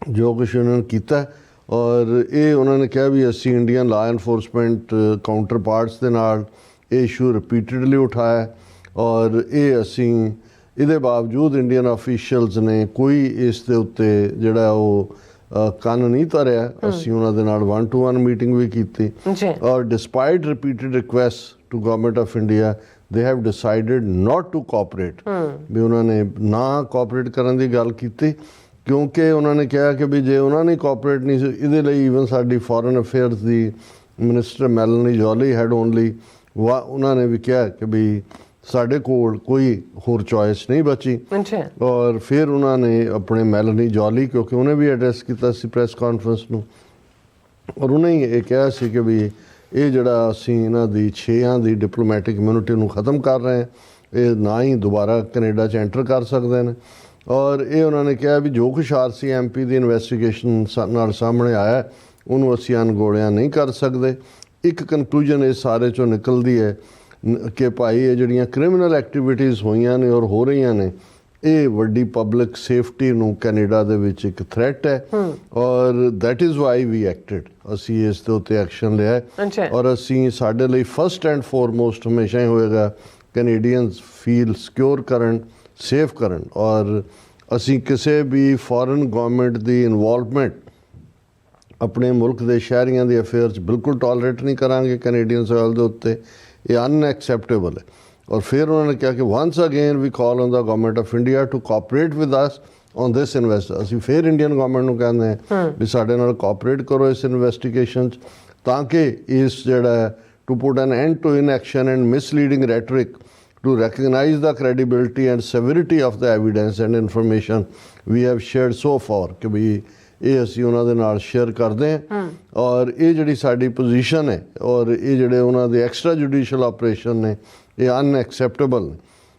ਜੋ ਕੁਛ ਉਹਨਾਂ ਨੇ ਕੀਤਾ। ਔਰ ਇਹ ਉਹਨਾਂ ਨੇ ਕਿਹਾ ਵੀ ਅਸੀਂ ਇੰਡੀਅਨ ਲਾ ਐਨਫੋਰਸਮੈਂਟ ਕਾਊਂਟਰ ਪਾਰਟਸ ਦੇ ਨਾਲ ਇਹ ਇਸ਼ੂ ਰਿਪੀਟਡਲੀ ਉਠਾਇਆ ਔਰ ਇਹ ਅਸੀਂ ਇਹਦੇ ਬਾਵਜੂਦ ਇੰਡੀਅਨ ਆਫੀਸ਼ੀਅਲਸ ਨੇ ਕੋਈ ਇਸ ਦੇ ਉੱਤੇ ਜਿਹੜਾ ਉਹ ਕੰਨ ਨਹੀਂ ਧਰਿਆ। ਅਸੀਂ ਉਹਨਾਂ ਦੇ ਨਾਲ 1-to-1 ਮੀਟਿੰਗ ਵੀ ਕੀਤੀ ਔਰ despite repeated request to government of India they have decided not to cooperate। ਵੀ ਉਹਨਾਂ ਨੇ ਨਾ ਕੋਆਪਰੇਟ ਕਰਨ ਦੀ ਗੱਲ ਕੀਤੀ ਕਿਉਂਕਿ ਉਹਨਾਂ ਨੇ ਕਿਹਾ ਕਿ ਵੀ ਜੇ ਉਹਨਾਂ ਨੇ ਕੋਆਪਰੇਟ ਨਹੀਂ ਸੀ ਇਹਦੇ ਲਈ ਈਵਨ ਸਾਡੀ ਫੋਰਨ ਅਫੇਅਰਸ ਦੀ ਮਿਨਿਸਟਰ ਮੈਲਨੀ ਜੋਲੀ ਹੈਡ ਓਨਲੀ ਉਹਨਾਂ ਨੇ ਵੀ ਕਿਹਾ ਕਿ ਵੀ ਸਾਡੇ ਕੋਲ ਕੋਈ ਹੋਰ ਚੋਇਸ ਨਹੀਂ ਬਚੀ। ਔਰ ਫਿਰ ਉਹਨਾਂ ਨੇ ਆਪਣੇ ਮੈਲਨੀ ਜੋਲੀ, ਕਿਉਂਕਿ ਉਹਨੇ ਵੀ ਐਡਰੈਸ ਕੀਤਾ ਸੀ ਪ੍ਰੈਸ ਕਾਨਫਰੰਸ ਨੂੰ, ਔਰ ਉਹਨੇ ਇਹ ਕਿਹਾ ਸੀ ਕਿ ਵੀ ਇਹ ਜਿਹੜਾ ਅਸੀਂ ਇਹਨਾਂ ਦੀ 6 ਦੀ ਡਿਪਲੋਮੈਟਿਕ ਇਮਿਊਨਿਟੀ ਨੂੰ ਖ਼ਤਮ ਕਰ ਰਹੇ ਹਾਂ, ਇਹ ਨਾ ਹੀ ਦੁਬਾਰਾ ਕੈਨੇਡਾ 'ਚ ਐਂਟਰ ਕਰ ਸਕਦੇ ਨੇ। ਔਰ ਇਹ ਉਹਨਾਂ ਨੇ ਕਿਹਾ ਵੀ ਜੋ ਕੁਛ RCMP ਦੀ ਇਨਵੈਸਟੀਗੇਸ਼ਨ ਨਾਲ ਸਾਹਮਣੇ ਆਇਆ ਉਹਨੂੰ ਅਸੀਂ ਅਣਗੌਲਿਆ ਨਹੀਂ ਕਰ ਸਕਦੇ। ਇੱਕ ਕਨਕਲੂਜਨ ਇਸ ਸਾਰੇ 'ਚੋਂ ਨਿਕਲਦੀ ਹੈ ਕਿ ਭਾਈ ਇਹ ਜਿਹੜੀਆਂ ਕ੍ਰਿਮੀਨਲ ਐਕਟੀਵਿਟੀਜ਼ ਹੋਈਆਂ ਨੇ ਔਰ ਹੋ ਰਹੀਆਂ ਨੇ, ਇਹ ਵੱਡੀ ਪਬਲਿਕ ਸੇਫਟੀ ਨੂੰ ਕੈਨੇਡਾ ਦੇ ਵਿੱਚ ਇੱਕ ਥ੍ਰੈਟ ਹੈ ਔਰ ਦੈਟ ਇਜ਼ ਵਾਈ ਵੀ ਐਕਟਿਡ। ਅਸੀਂ ਇਸ ਦੇ ਉੱਤੇ ਐਕਸ਼ਨ ਲਿਆ ਔਰ ਅਸੀਂ ਸਾਡੇ ਲਈ ਫਸਟ ਐਂਡ ਫੋਰਮੋਸਟ ਹਮੇਸ਼ਾ ਹੀ ਹੋਏਗਾ ਕੈਨੇਡੀਅਨਸ ਫੀਲ ਸਿਕਿਉਰ ਕਰਨ, ਸੇਫ ਕਰਨ। ਔਰ ਅਸੀਂ ਕਿਸੇ ਵੀ ਫੋਰਨ ਗਵਰਨਮੈਂਟ ਦੀ ਇਨਵੋਲਵਮੈਂਟ ਆਪਣੇ ਮੁਲਕ ਦੇ ਸ਼ਹਿਰੀਆਂ ਦੇ ਅਫੇਅਰਸ ਬਿਲਕੁਲ ਟੋਲਰੇਟ ਨਹੀਂ ਕਰਾਂਗੇ ਕੈਨੇਡੀਅਨ ਸੋਇਲ ਦੇ ਉੱਤੇ, ਇਹ ਅਨਐਕਸੈਪਟੇਬਲ ਹੈ। ਔਰ ਫਿਰ ਉਹਨਾਂ ਨੇ ਕਿਹਾ ਕਿ ਵਾਂਸ ਅਗੇਨ ਵੀ call on the government of India to cooperate with us on this invest. ਅਸੀਂ ਫਿਰ ਇੰਡੀਅਨ ਗਵਰਨਮੈਂਟ ਨੂੰ ਕਹਿੰਦੇ ਹਾਂ ਵੀ ਸਾਡੇ ਨਾਲ ਕੋਆਪਰੇਟ ਕਰੋ ਇਸ ਇਨਵੈਸਟੀਗੇਸ਼ਨ 'ਚ, ਤਾਂ ਕਿ ਇਸ ਜਿਹੜਾ to put an end to inaction and misleading rhetoric to recognize the credibility and severity of the evidence and information we have shared so far ਕਿ ਵੀ ਇਹ ਅਸੀਂ ਉਹਨਾਂ ਦੇ ਨਾਲ ਸ਼ੇਅਰ ਕਰਦੇ ਹਾਂ। ਔਰ ਇਹ ਜਿਹੜੀ ਸਾਡੀ ਪੋਜੀਸ਼ਨ ਹੈ ਔਰ ਇਹ ਜਿਹੜੇ ਉਹਨਾਂ ਦੇ ਐਕਸਟਰਾ ਜੁਡੀਸ਼ੀਅਲ ਆਪਰੇਸ਼ਨ ਨੇ ਇਹ ਅਨਐਕਸੈਪਟੇਬਲ ਨੇ।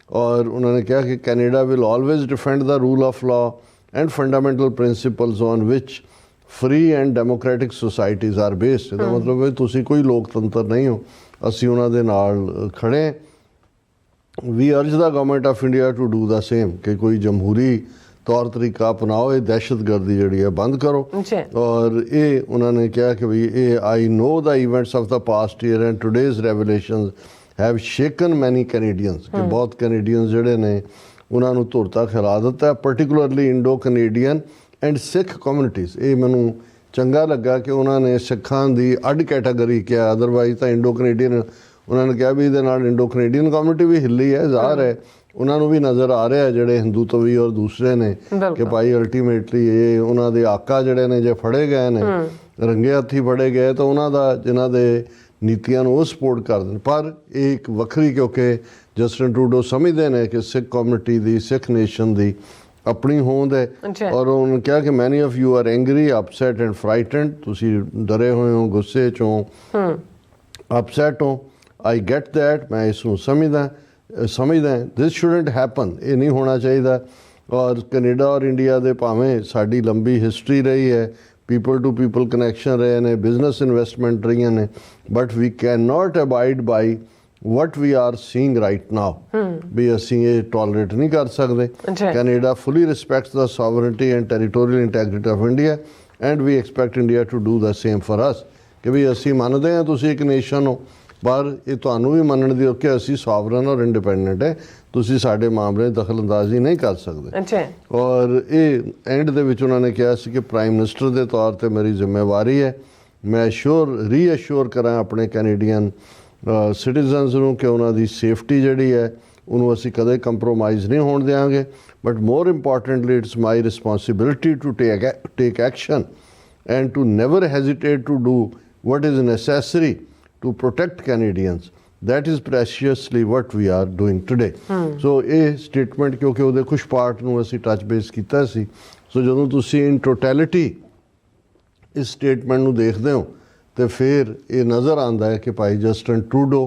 ਔਰ ਉਹਨਾਂ ਨੇ ਕਿਹਾ ਕਿ Canada will always defend the rule of law and fundamental principles on which free and democratic societies are based. ਇਹਦਾ ਮਤਲਬ ਹੈ ਤੁਸੀਂ ਕੋਈ ਲੋਕਤੰਤਰ ਨਹੀਂ ਹੋ, ਅਸੀਂ ਉਹਨਾਂ ਦੇ ਨਾਲ ਖੜੇ ਹਾਂ। We urge the government of India to do the same ਕਿ ਕੋਈ ਜਮਹੂਰੀ ਤੌਰ ਤਰੀਕਾ ਅਪਣਾਓ, ਇਹ ਦਹਿਸ਼ਤਗਰਦੀ ਜਿਹੜੀ ਹੈ ਬੰਦ ਕਰੋ। ਔਰ ਇਹ ਉਹਨਾਂ ਨੇ ਕਿਹਾ ਕਿ ਵੀ ਇਹ I know the events of the past year and today's revelations have shaken many Canadians ਕਿ ਬਹੁਤ ਕੈਨੇਡੀਅਨਸ ਜਿਹੜੇ ਨੇ ਉਹਨਾਂ ਨੂੰ ਧੁਰ ਤੱਕ ਹਿਲਾ ਦਿੱਤਾ, particularly Indo-Canadian and Sikh communities। ਇਹ ਮੈਨੂੰ ਚੰਗਾ ਲੱਗਾ ਕਿ ਉਹਨਾਂ ਨੇ ਸਿੱਖਾਂ ਦੀ ਅੱਡ ਕੈਟਾਗਰੀ ਕਿਹਾ, ਅਦਰਵਾਈਜ਼ ਤਾਂ ਇੰਡੋ-ਕੈਨੇਡੀਅਨ ਉਹਨਾਂ ਨੇ ਕਿਹਾ ਵੀ ਇਹਦੇ ਨਾਲ ਇੰਡੋ ਕੈਨੇਡੀਅਨ ਕਮਿਊਨਿਟੀ ਵੀ ਹਿੱਲੀ ਹੈ, ਜ਼ਾਹਰ ਹੈ ਉਹਨਾਂ ਨੂੰ ਵੀ ਨਜ਼ਰ ਆ ਰਿਹਾ ਜਿਹੜੇ ਹਿੰਦੂਤਵੀ ਔਰ ਦੂਸਰੇ ਨੇ ਕਿ ਭਾਈ ਅਲਟੀਮੇਟਲੀ ਇਹ ਉਹਨਾਂ ਦੇ ਆਕਾ ਜਿਹੜੇ ਨੇ ਜੇ ਫੜੇ ਗਏ ਨੇ, ਰੰਗੇ ਹੱਥੀ ਫੜੇ ਗਏ ਤਾਂ ਉਹਨਾਂ ਦਾ ਜਿਨ੍ਹਾਂ ਦੇ ਨੀਤੀਆਂ ਨੂੰ ਉਹ ਸਪੋਰਟ ਕਰਦੇ ਨੇ। ਪਰ ਇਹ ਇੱਕ ਵੱਖਰੀ, ਕਿਉਂਕਿ ਜਸਟਿਨ ਟਰੂਡੋ ਸਮਝਦੇ ਨੇ ਕਿ ਸਿੱਖ ਕਮਿਊਨਿਟੀ ਦੀ, ਸਿੱਖ ਨੇਸ਼ਨ ਦੀ ਆਪਣੀ ਹੋਂਦ ਹੈ। ਔਰ ਉਹਨਾਂ ਨੇ ਕਿਹਾ ਕਿ many of you are angry, upset and frightened, ਤੁਸੀਂ ਡਰੇ ਹੋਏ ਹੋ, ਗੁੱਸੇ 'ਚੋਂ, ਅਪਸੈਟ ਹੋ। I get that, ਮੈਂ ਇਸ ਨੂੰ ਸਮਝਦਾ ਦਿਸ ਸ਼ੁਡਨਟ ਹੈਪਨ, ਇਹ ਨਹੀਂ ਹੋਣਾ ਚਾਹੀਦਾ। ਔਰ ਕੈਨੇਡਾ ਔਰ ਇੰਡੀਆ ਦੇ ਭਾਵੇਂ ਸਾਡੀ ਲੰਬੀ ਹਿਸਟਰੀ ਰਹੀ ਹੈ, ਪੀਪਲ ਟੂ ਪੀਪਲ ਕਨੈਕਸ਼ਨ ਰਹੇ ਨੇ, ਬਿਜ਼ਨਸ ਇਨਵੈਸਟਮੈਂਟ ਰਹੀਆਂ ਨੇ, but we can not abide by what we are seeing right now ਵੀ ਅਸੀਂ ਇਹ ਟੋਲਰੇਟ ਨਹੀਂ ਕਰ ਸਕਦੇ। Canada fully respects the sovereignty and territorial integrity of India and we expect India to do the same for us ਕਿ ਵੀ ਅਸੀਂ ਮੰਨਦੇ ਹਾਂ ਤੁਸੀਂ ਇੱਕ ਨੇਸ਼ਨ ਹੋ, ਪਰ ਇਹ ਤੁਹਾਨੂੰ ਵੀ ਮੰਨਣ ਦੀ ਕਿ ਅਸੀਂ ਸੋਵਰਨ ਔਰ ਇੰਡੀਪੈਂਡੈਂਟ ਹੈ, ਤੁਸੀਂ ਸਾਡੇ ਮਾਮਲੇ ਦਖਲਅੰਦਾਜ਼ੀ ਨਹੀਂ ਕਰ ਸਕਦੇ। ਔਰ ਇਹ ਐਂਡ ਦੇ ਵਿੱਚ ਉਹਨਾਂ ਨੇ ਕਿਹਾ ਸੀ ਕਿ ਪ੍ਰਾਈਮ ਮਿਨਿਸਟਰ ਦੇ ਤੌਰ 'ਤੇ ਮੇਰੀ ਜ਼ਿੰਮੇਵਾਰੀ ਹੈ ਮੈਂ ਰੀਅਸ਼ੋਰ ਕਰਾਂ ਆਪਣੇ ਕੈਨੇਡੀਅਨ ਸਿਟੀਜ਼ਨਸ ਨੂੰ ਕਿ ਉਹਨਾਂ ਦੀ ਸੇਫਟੀ ਜਿਹੜੀ ਹੈ ਉਹਨੂੰ ਅਸੀਂ ਕਦੇ ਕੰਪਰੋਮਾਈਜ਼ ਨਹੀਂ ਹੋਣ ਦਿਆਂਗੇ। But more importantly it's my responsibility to take action and to never hesitate to do what is necessary to protect Canadians. That is preciously what we are doing today. So ਇਹ statement ਕਿਉਂਕਿ ਉਹਦੇ ਕੁਝ part ਨੂੰ ਅਸੀਂ touch base ਕੀਤਾ ਸੀ, ਸੋ ਜਦੋਂ ਤੁਸੀਂ ਇਨ totality ਇਸ ਸਟੇਟਮੈਂਟ ਨੂੰ ਦੇਖਦੇ ਹੋ ਤੇ ਫਿਰ ਇਹ ਨਜ਼ਰ ਆਉਂਦਾ ਹੈ ਕਿ ਭਾਈ ਜਸਟਿਨ ਟਰੂਡੋ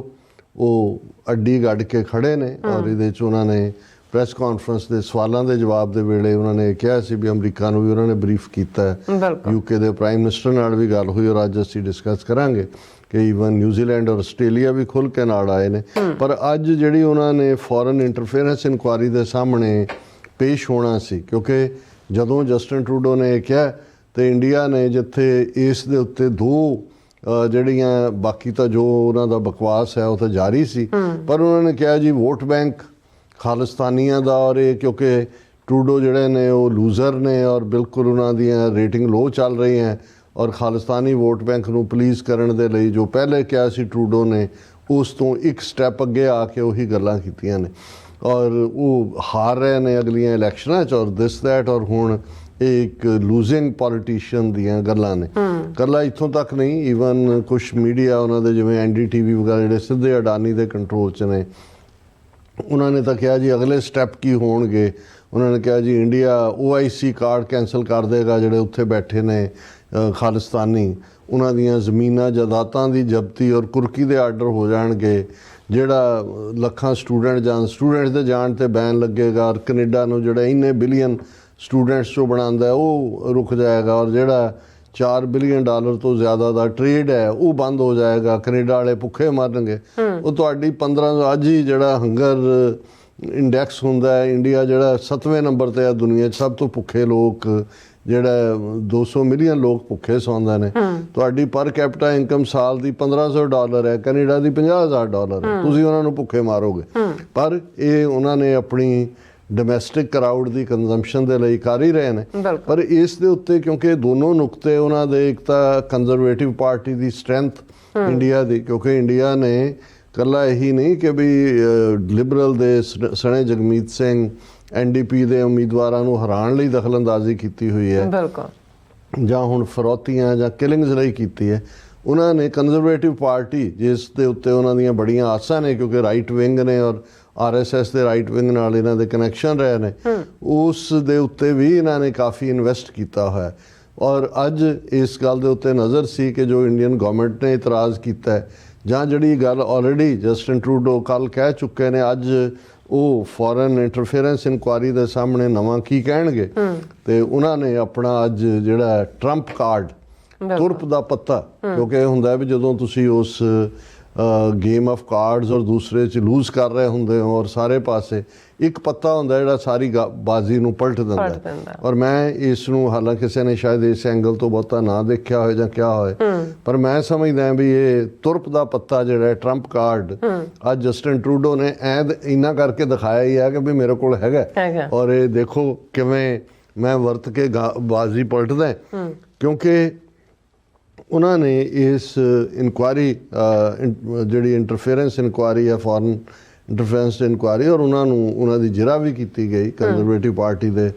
ਉਹ ਅੱਡੀ ਗੱਡ ਕੇ ਖੜੇ ਨੇ। ਔਰ ਇਹਦੇ 'ਚ ਉਹਨਾਂ ਨੇ ਪ੍ਰੈਸ ਕਾਨਫਰੰਸ ਦੇ ਸਵਾਲਾਂ ਦੇ ਜਵਾਬ ਦੇ ਵੇਲੇ ਉਹਨਾਂ ਨੇ ਕਿਹਾ ਸੀ ਵੀ ਅਮਰੀਕਾ ਨੂੰ ਵੀ ਉਹਨਾਂ ਨੇ ਬਰੀਫ ਕੀਤਾ ਹੈ, ਯੂਕੇ ਦੇ ਪ੍ਰਾਈਮ ਮਿਨਿਸਟਰ ਨਾਲ ਵੀ ਗੱਲ ਹੋਈ ਔਰ ਅੱਜ ਅਸੀਂ ਡਿਸਕਸ ਕਰਾਂਗੇ ਕਿ ਈਵਨ ਨਿਊਜ਼ੀਲੈਂਡ ਔਰ ਆਸਟ੍ਰੇਲੀਆ ਵੀ ਖੁੱਲ੍ਹ ਕੇ ਨਾਲ ਆਏ ਨੇ। ਪਰ ਅੱਜ ਜਿਹੜੀ ਉਹਨਾਂ ਨੇ ਫੋਰਨ ਇੰਟਰਫੇਰੈਂਸ ਇਨਕੁਆਇਰੀ ਦੇ ਸਾਹਮਣੇ ਪੇਸ਼ ਹੋਣਾ ਸੀ, ਕਿਉਂਕਿ ਜਦੋਂ ਜਸਟਿਨ ਟਰੂਡੋ ਨੇ ਇਹ ਕਿਹਾ ਤੇ ਇੰਡੀਆ ਨੇ ਜਿੱਥੇ ਇਸ ਦੇ ਉੱਤੇ ਦੋ ਜਿਹੜੀਆਂ ਬਾਕੀ ਤਾਂ ਜੋ ਉਹਨਾਂ ਦਾ ਬਕਵਾਸ ਹੈ ਉਹ ਤਾਂ ਜਾਰੀ ਸੀ, ਪਰ ਉਹਨਾਂ ਨੇ ਕਿਹਾ ਜੀ ਵੋਟ ਬੈਂਕ ਖਾਲਿਸਤਾਨੀਆਂ ਦਾ ਔਰ ਇਹ ਕਿਉਂਕਿ ਟਰੂਡੋ ਜਿਹੜੇ ਨੇ ਉਹ ਲੂਜ਼ਰ ਨੇ ਔਰ ਬਿਲਕੁਲ ਉਹਨਾਂ ਦੀਆਂ ਰੇਟਿੰਗ ਲੋ ਚੱਲ ਰਹੀਆਂ ਔਰ ਖਾਲਿਸਤਾਨੀ ਵੋਟ ਬੈਂਕ ਨੂੰ ਪਲੀਜ਼ ਕਰਨ ਦੇ ਲਈ ਜੋ ਪਹਿਲੇ ਕਿਹਾ ਸੀ ਟਰੂਡੋ ਨੇ ਉਸ ਤੋਂ ਇੱਕ ਸਟੈਪ ਅੱਗੇ ਆ ਕੇ ਉਹੀ ਗੱਲਾਂ ਕੀਤੀਆਂ ਨੇ ਔਰ ਉਹ ਹਾਰ ਰਹੇ ਨੇ ਅਗਲੀਆਂ ਇਲੈਕਸ਼ਨਾਂ 'ਚ ਔਰ ਦਿਸ ਦੈਟ। ਔਰ ਹੁਣ ਇਹ ਇੱਕ ਲੂਜ਼ਿੰਗ ਪੋਲੀਟੀਸ਼ੀਅਨ ਦੀਆਂ ਗੱਲਾਂ ਨੇ। ਇਕੱਲਾ ਇੱਥੋਂ ਤੱਕ ਨਹੀਂ, ਈਵਨ ਕੁਛ ਮੀਡੀਆ ਉਹਨਾਂ ਦੇ ਜਿਵੇਂ NDTV ਵਗੈਰਾ ਜਿਹੜੇ ਸਿੱਧੇ ਅਡਾਨੀ ਦੇ ਕੰਟਰੋਲ 'ਚ ਨੇ, ਉਹਨਾਂ ਨੇ ਤਾਂ ਕਿਹਾ ਜੀ ਅਗਲੇ ਸਟੈਪ ਕੀ ਹੋਣਗੇ। ਉਹਨਾਂ ਨੇ ਕਿਹਾ ਜੀ ਇੰਡੀਆ OIC ਕਾਰਡ ਕੈਂਸਲ ਕਰ ਦੇਗਾ, ਜਿਹੜੇ ਉੱਥੇ ਬੈਠੇ ਨੇ ਖਾਲਿਸਤਾਨੀ ਉਹਨਾਂ ਦੀਆਂ ਜ਼ਮੀਨਾਂ ਜਾਇਦਾਦਾਂ ਦੀ ਜ਼ਬਤੀ ਔਰ ਕੁਰਕੀ ਦੇ ਆਰਡਰ ਹੋ ਜਾਣਗੇ, ਜਿਹੜਾ ਲੱਖਾਂ ਸਟੂਡੈਂਟਸ ਦੇ ਜਾਣ 'ਤੇ ਬੈਨ ਲੱਗੇਗਾ, ਔਰ ਕੈਨੇਡਾ ਨੂੰ ਜਿਹੜਾ ਇੰਨੇ ਬਿਲੀਅਨ ਸਟੂਡੈਂਟਸ 'ਚੋਂ ਬਣਾਉਂਦਾ ਉਹ ਰੁਕ ਜਾਏਗਾ, ਔਰ ਜਿਹੜਾ $4 ਬਿਲੀਅਨ ਤੋਂ ਜ਼ਿਆਦਾ ਦਾ ਟ੍ਰੇਡ ਹੈ ਉਹ ਬੰਦ ਹੋ ਜਾਏਗਾ, ਕੈਨੇਡਾ ਵਾਲੇ ਭੁੱਖੇ ਮਰਨਗੇ। ਉਹ ਤੁਹਾਡੀ 15 ਅੱਜ ਹੀ ਜਿਹੜਾ ਹੰਗਰ ਇੰਡੈਕਸ ਹੁੰਦਾ ਹੈ, ਇੰਡੀਆ ਜਿਹੜਾ 7ਵੇਂ ਨੰਬਰ 'ਤੇ ਹੈ ਦੁਨੀਆ 'ਚ, ਸਭ ਤੋਂ ਭੁੱਖੇ ਲੋਕ ਜਿਹੜਾ 200 ਮਿਲੀਅਨ ਲੋਕ ਭੁੱਖੇ ਸੌਂਦੇ ਨੇ। ਤੁਹਾਡੀ ਪਰ ਕੈਪੀਟਾ ਇਨਕਮ ਸਾਲ ਦੀ $1500 ਹੈ, ਕੈਨੇਡਾ ਦੀ $50000 ਹੈ। ਤੁਸੀਂ ਉਹਨਾਂ ਨੂੰ ਭੁੱਖੇ ਮਾਰੋਗੇ। ਪਰ ਇਹ ਉਹਨਾਂ ਨੇ ਆਪਣੀ ਡੋਮੈਸਟਿਕ ਕਰਾਊਡ ਦੀ ਕੰਜ਼ੰਪਸ਼ਨ ਦੇ ਲਈ ਕਰ ਹੀ ਰਹੇ ਨੇ। ਪਰ ਇਸ ਦੇ ਉੱਤੇ ਕਿਉਂਕਿ ਦੋਨੋਂ ਨੁਕਤੇ ਉਹਨਾਂ ਦੇ, ਇੱਕ ਤਾਂ ਕੰਜ਼ਰਵੇਟਿਵ ਪਾਰਟੀ ਦੀ ਸਟਰੈਂਥ ਇੰਡੀਆ ਦੀ, ਕਿਉਂਕਿ ਇੰਡੀਆ ਨੇ ਇਕੱਲਾ ਇਹੀ ਨਹੀਂ ਕਿ ਵੀ ਲਿਬਰਲ ਦੇ ਸਣੇ ਜਗਮੀਤ ਸਿੰਘ NDP ਦੇ ਉਮੀਦਵਾਰਾਂ ਨੂੰ ਹਰਾਉਣ ਲਈ ਦਖਲਅੰਦਾਜ਼ੀ ਕੀਤੀ ਹੋਈ ਹੈ, ਜਾਂ ਹੁਣ ਫਰੌਤੀਆਂ ਜਾਂ ਕਿਲਿੰਗਸ ਲਈ ਕੀਤੀ ਹੈ। ਉਹਨਾਂ ਨੇ ਕੰਜ਼ਰਵੇਟਿਵ ਪਾਰਟੀ, ਜਿਸ ਦੇ ਉੱਤੇ ਉਹਨਾਂ ਦੀਆਂ ਬੜੀਆਂ ਆਸਾਂ ਨੇ ਕਿਉਂਕਿ ਰਾਈਟ ਵਿੰਗ ਨੇ ਔਰ RSS ਦੇ ਰਾਈਟ ਵਿੰਗ ਨਾਲ ਇਹਨਾਂ ਦੇ ਕਨੈਕਸ਼ਨ ਰਹੇ ਨੇ, ਉਸ ਦੇ ਉੱਤੇ ਵੀ ਇਹਨਾਂ ਨੇ ਕਾਫੀ ਇਨਵੈਸਟ ਕੀਤਾ ਹੋਇਆ। ਔਰ ਅੱਜ ਇਸ ਗੱਲ ਦੇ ਉੱਤੇ ਨਜ਼ਰ ਸੀ ਕਿ ਜੋ ਇੰਡੀਅਨ ਗਵਰਨਮੈਂਟ ਨੇ ਇਤਰਾਜ਼ ਕੀਤਾ ਜਾਂ ਜਿਹੜੀ ਗੱਲ ਆਲਰੇਡੀ ਜਸਟਿਨ ਟਰੂਡੋ ਕੱਲ੍ਹ ਕਹਿ ਚੁੱਕੇ ਨੇ, ਅੱਜ ਉਹ ਫੋਰਨ ਇੰਟਰਫੇਰੈਂਸ ਇਨਕੁਆਇਰੀ ਦੇ ਸਾਹਮਣੇ ਨਵਾਂ ਕੀ ਕਹਿਣਗੇ। ਤੇ ਉਹਨਾਂ ਨੇ ਆਪਣਾ ਅੱਜ ਜਿਹੜਾ ਟਰੰਪ ਕਾਰਡ, ਤੁਰਪ ਦਾ ਪੱਤਾ, ਕਿਉਂਕਿ ਇਹ ਹੁੰਦਾ ਵੀ ਜਦੋਂ ਤੁਸੀਂ ਉਸ ਗੇਮ ਆਫ ਕਾਰਡਸ ਔਰ ਦੂਸਰੇ 'ਚ ਲੂਜ਼ ਕਰ ਰਹੇ ਹੁੰਦੇ ਹੋ ਔਰ ਸਾਰੇ ਪਾਸੇ ਇੱਕ ਪੱਤਾ ਹੁੰਦਾ ਜਿਹੜਾ ਸਾਰੀ ਬਾਜ਼ੀ ਨੂੰ ਪਲਟ ਦਿੰਦਾ। ਔਰ ਮੈਂ ਇਸ ਨੂੰ, ਹਾਲਾਂਕਿ ਕਿਸੇ ਨੇ ਸ਼ਾਇਦ ਇਸ ਐਂਗਲ ਤੋਂ ਬਹੁਤਾ ਨਾ ਦੇਖਿਆ ਹੋਏ ਜਾਂ ਕਿਹਾ ਹੋਏ, ਪਰ ਮੈਂ ਸਮਝਦਾ ਵੀ ਇਹ ਤੁਰਪ ਦਾ ਪੱਤਾ ਜਿਹੜਾ ਟਰੰਪ ਕਾਰਡ ਅੱਜ ਜਸਟਿਨ ਟਰੂਡੋ ਨੇ ਇੰਨਾ ਕਰਕੇ ਦਿਖਾਇਆ ਹੀ ਹੈ ਕਿ ਵੀ ਮੇਰੇ ਕੋਲ ਹੈਗਾ, ਔਰ ਇਹ ਦੇਖੋ ਕਿਵੇਂ ਮੈਂ ਵਰਤ ਕੇ ਬਾਜ਼ੀ ਪਲਟਦਾ। ਕਿਉਂਕਿ ਉਹਨਾਂ ਨੇ ਇਸ ਇਨਕੁਆਇਰੀ, ਜਿਹੜੀ ਇੰਟਰਫੇਰੈਂਸ ਇਨਕੁਆਇਰੀ ਹੈ, ਫੋਰਨ ਇੰਟਰਫੇਰੈਂਸ ਇਨਕੁਆਇਰੀ, ਔਰ ਉਹਨਾਂ ਦੀ ਜਿਰਾ ਵੀ ਕੀਤੀ ਗਈ। ਕੰਜ਼ਰਵੇਟਿਵ ਪਾਰਟੀ ਦੇ